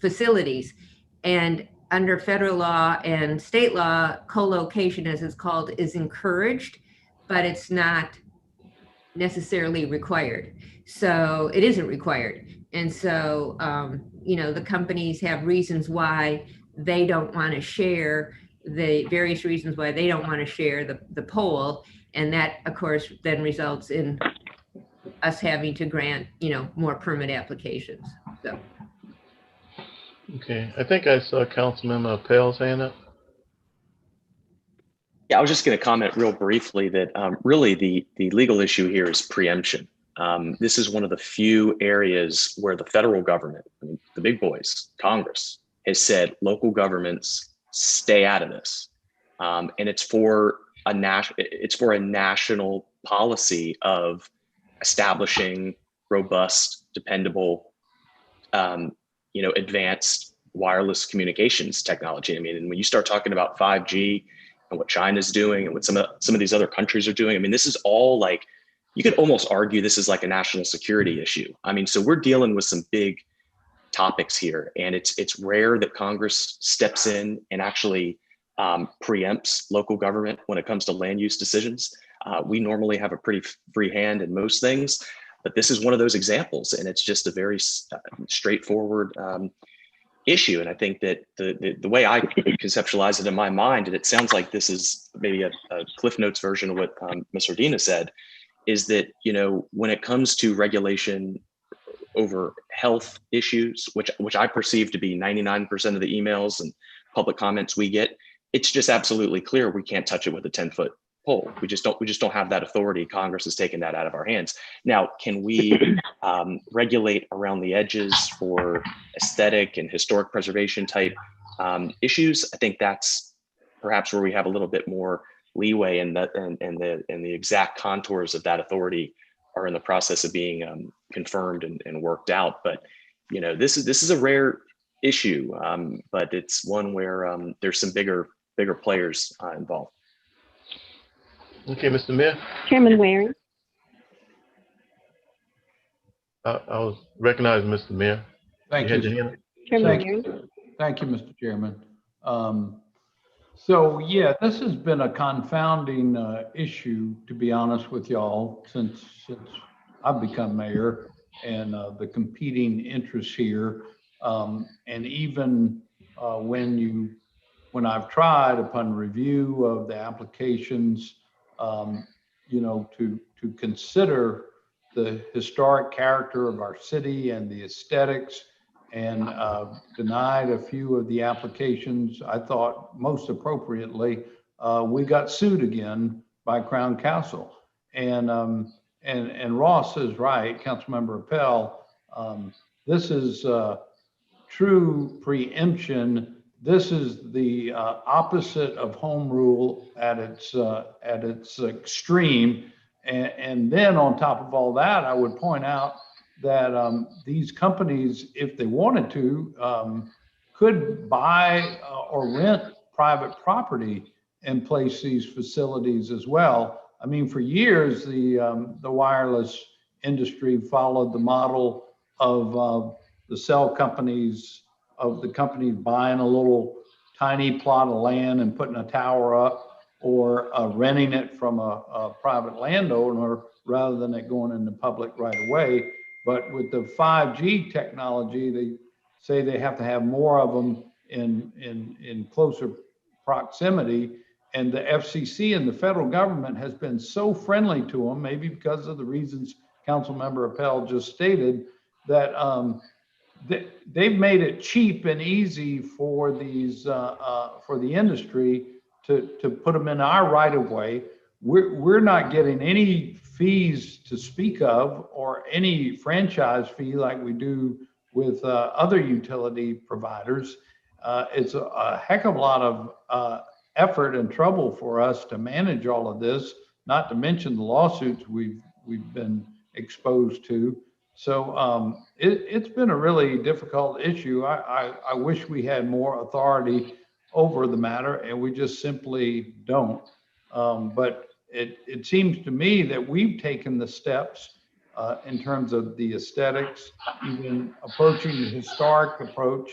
facilities. And under federal law and state law, co-location, as it's called, is encouraged, but it's not necessarily required. So it isn't required. And so, you know, the companies have reasons why they don't want to share, the various reasons why they don't want to share the pole. And that, of course, then results in us having to grant, you know, more permit applications. So. Okay, I think I saw Councilmember Pell's hand up. Yeah, I was just going to comment real briefly that really the legal issue here is preemption. This is one of the few areas where the federal government, I mean, the big boys, Congress, has said local governments stay out of this, and it's for a national policy of establishing robust, dependable, you know, advanced wireless communications technology. I mean, and when you start talking about 5G and what China's doing and what some of these other countries are doing, I mean, this is all like, you could almost argue this is like a national security issue. I mean, so we're dealing with some big topics here, and it's rare that Congress steps in and actually preempts local government when it comes to land use decisions. We normally have a pretty free hand in most things, but this is one of those examples, and it's just a very straightforward issue. And I think that the way I conceptualize it in my mind, and it sounds like this is maybe a Cliff Notes version of what Ms. Ordina said, is that, you know, when it comes to regulation over health issues, which I perceive to be 99% of the emails and public comments we get, it's just absolutely clear we can't touch it with a 10-foot pole. We just don't have that authority. Congress has taken that out of our hands. Now, can we regulate around the edges for aesthetic and historic preservation type issues? I think that's perhaps where we have a little bit more leeway, and the exact contours of that authority are in the process of being confirmed and worked out. But, you know, this is a rare issue, but it's one where there's some bigger players involved. Okay, Mr. Mayor. Chairman Waring. I was recognizing Mr. Mayor. Thank you. Chairman Waring. Thank you, Mr. Chairman. So yeah, this has been a confounding issue, to be honest with y'all, since I've become mayor, and the competing interests here. And even when I've tried, upon review of the applications, you know, to consider the historic character of our city and the aesthetics, and denied a few of the applications. I thought most appropriately, we got sued again by Crown Counsel. And Ross is right, Councilmember Appel. This is true preemption. This is the opposite of home rule at its extreme. And then on top of all that, I would point out that these companies, if they wanted to, could buy or rent private property and place these facilities as well. I mean, for years, the wireless industry followed the model of the cell companies, of the companies buying a little tiny plot of land and putting a tower up, or renting it from a private landowner rather than it going into public right away. But with the 5G technology, they say they have to have more of them in closer proximity. And the FCC and the federal government has been so friendly to them, maybe because of the reasons Councilmember Appel just stated, that they've made it cheap and easy for these for the industry to put them in our right of way. We're not getting any fees to speak of, or any franchise fee like we do with other utility providers. It's a heck of a lot of effort and trouble for us to manage all of this, not to mention the lawsuits we've been exposed to. So it's been a really difficult issue. I wish we had more authority over the matter, and we just simply don't. But it seems to me that we've taken the steps in terms of the aesthetics, even approaching the historic approach,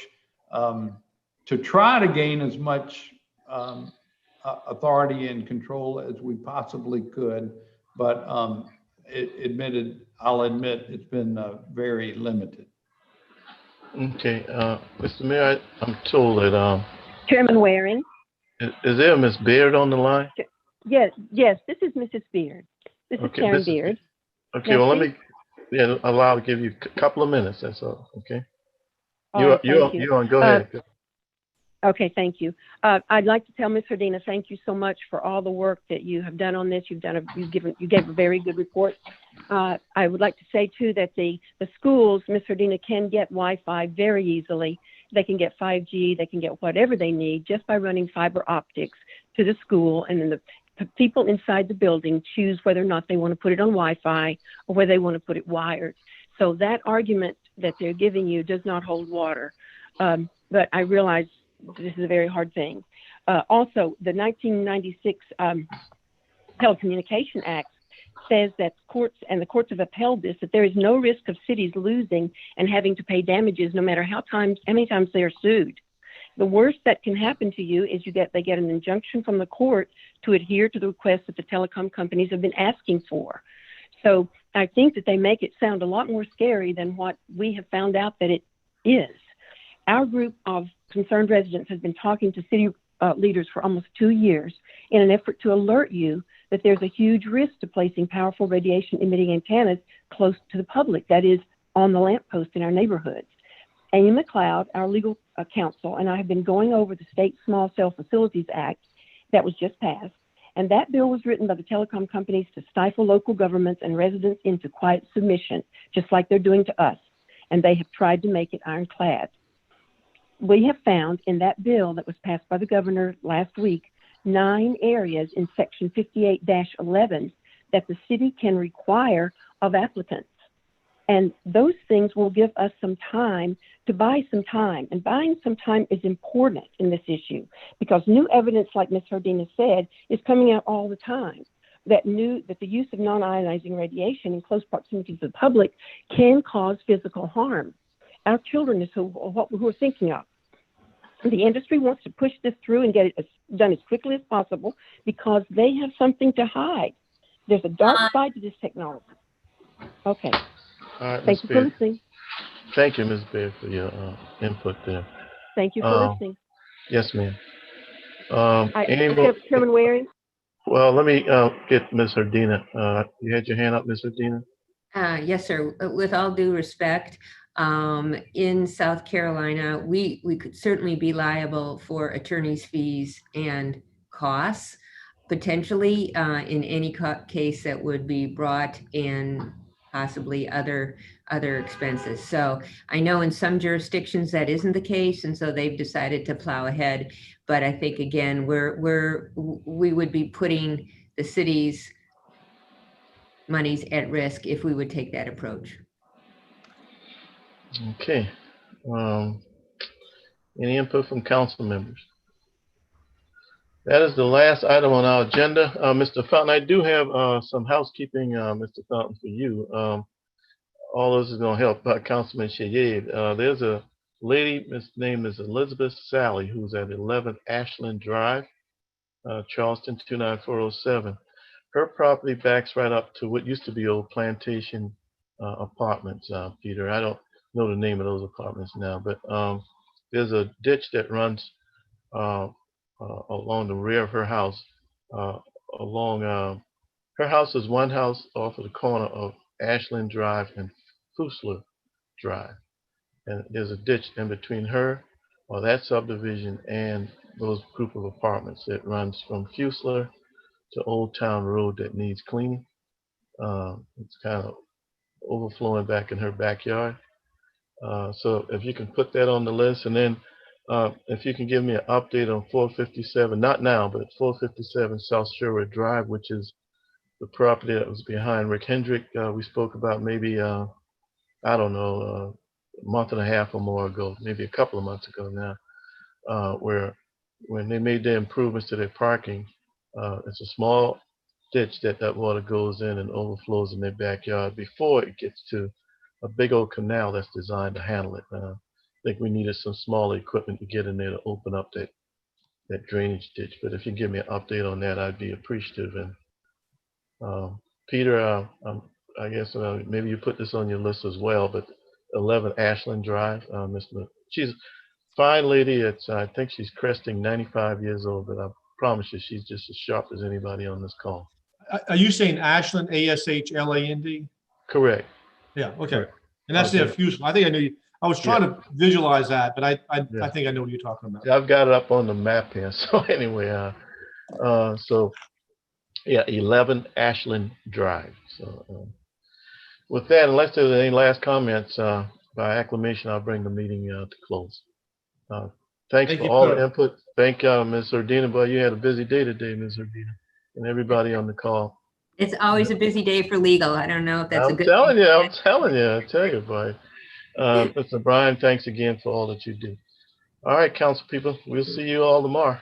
to try to gain as much authority and control as we possibly could. But I'll admit it's been very limited. Okay, Mr. Mayor, I'm told that Chairman Waring. Is there a Miss Beard on the line? Yes, this is Mrs. Beard. This is Karen Beard. Okay, well, let me allow to give you a couple of minutes. That's all. Okay. You're on. Go ahead. Okay, thank you. I'd like to tell Ms. Herdina, thank you so much for all the work that you have done on this. You gave a very good report. I would like to say too that the schools, Ms. Herdina, can get Wi-Fi very easily. They can get 5G. They can get whatever they need just by running fiber optics to the school, and then the people inside the building choose whether or not they want to put it on Wi-Fi or whether they want to put it wired. So that argument that they're giving you does not hold water. But I realize this is a very hard thing. Also, the 1996 Telecommunication Act says that the courts have upheld this, that there is no risk of cities losing and having to pay damages no matter how many times they are sued. The worst that can happen to you is they get an injunction from the court to adhere to the requests that the telecom companies have been asking for. So I think that they make it sound a lot more scary than what we have found out that it is. Our group of concerned residents has been talking to city leaders for almost 2 years in an effort to alert you that there's a huge risk to placing powerful radiation emitting antennas close to the public, that is, on the lamppost in our neighborhoods. Amy McLeod, our legal counsel, and I have been going over the State Small Cell Facilities Act that was just passed, and that bill was written by the telecom companies to stifle local governments and residents into quiet submission, just like they're doing to us, and they have tried to make it ironclad. We have found in that bill that was passed by the governor last week 9 areas in section 58-11 that the city can require of applicants. And those things will give us some time to buy some time. And buying some time is important in this issue because new evidence, like Ms. Herdina said, is coming out all the time. That the use of non-ionizing radiation in close proximity to the public can cause physical harm. Our children is what we're thinking of. The industry wants to push this through and get it done as quickly as possible because they have something to hide. There's a dark side to this technology. Okay. All right, Thank you for listening. Thank you, Ms. Beard, for your input there. Thank you for listening. Yes, ma'am. Chairman Waring? Well, let me get Ms. Herdina. You had your hand up, Ms. Herdina? Yes, sir. With all due respect, in South Carolina, we could certainly be liable for attorney's fees and costs, potentially in any case that would be brought in, possibly other expenses. So I know in some jurisdictions that isn't the case, and so they've decided to plow ahead. But I think again, we would be putting the city's monies at risk if we would take that approach. Okay. Any input from council members? That is the last item on our agenda. Mr. Fountain, I do have some housekeeping, Mr. Fountain, for you. All this is going to help Councilman Shayed. There's a lady, Miss name is Elizabeth Sally, who's at 11 Ashland Drive, Charleston 29407. Her property backs right up to what used to be old plantation apartments, Peter. I don't know the name of those apartments now, but there's a ditch that runs along the rear of her house. Her house is one house off of the corner of Ashland Drive and Fusler Drive. And there's a ditch in between her or that subdivision and those group of apartments that runs from Fusler to Old Town Road that needs cleaning. It's kind of overflowing back in her backyard. So if you can put that on the list, and then if you can give me an update on 457, not now, but 457 South Sherwood Drive, which is the property that was behind Rick Hendrick. We spoke about maybe, I don't know, a month and a half or more ago, maybe a couple of months ago now, where when they made their improvements to their parking, it's a small ditch that water goes in and overflows in their backyard before it gets to a big old canal that's designed to handle it. I think we needed some small equipment to get in there to open up that drainage ditch. But if you give me an update on that, I'd be appreciative. And Peter, I guess maybe you put this on your list as well, but 11 Ashland Drive, she's a fine lady. I think she's cresting 95 years old, but I promise you she's just as sharp as anybody on this call. Are you saying Ashland, Ashland? Correct. Yeah, okay. Correct. And that's Okay. the Fusion. I think I knew you. I was trying to visualize that, but I think I know what you're talking about. Yeah, I've got it up on the map here. So anyway, so yeah, 11 Ashland Drive. So with that, unless there's any last comments, by acclamation, I'll bring the meeting to close. Thanks Thank for you, all sir. the input. Thank Ms. Urdina. Boy, you had a busy day today, Ms. Urdina, and everybody on the call. It's always a busy day for legal. I don't know if that's a I'm good telling thing. you, I tell you, boy. Mr. Brian, thanks again for all that you do. All right, council people, we'll see you all tomorrow.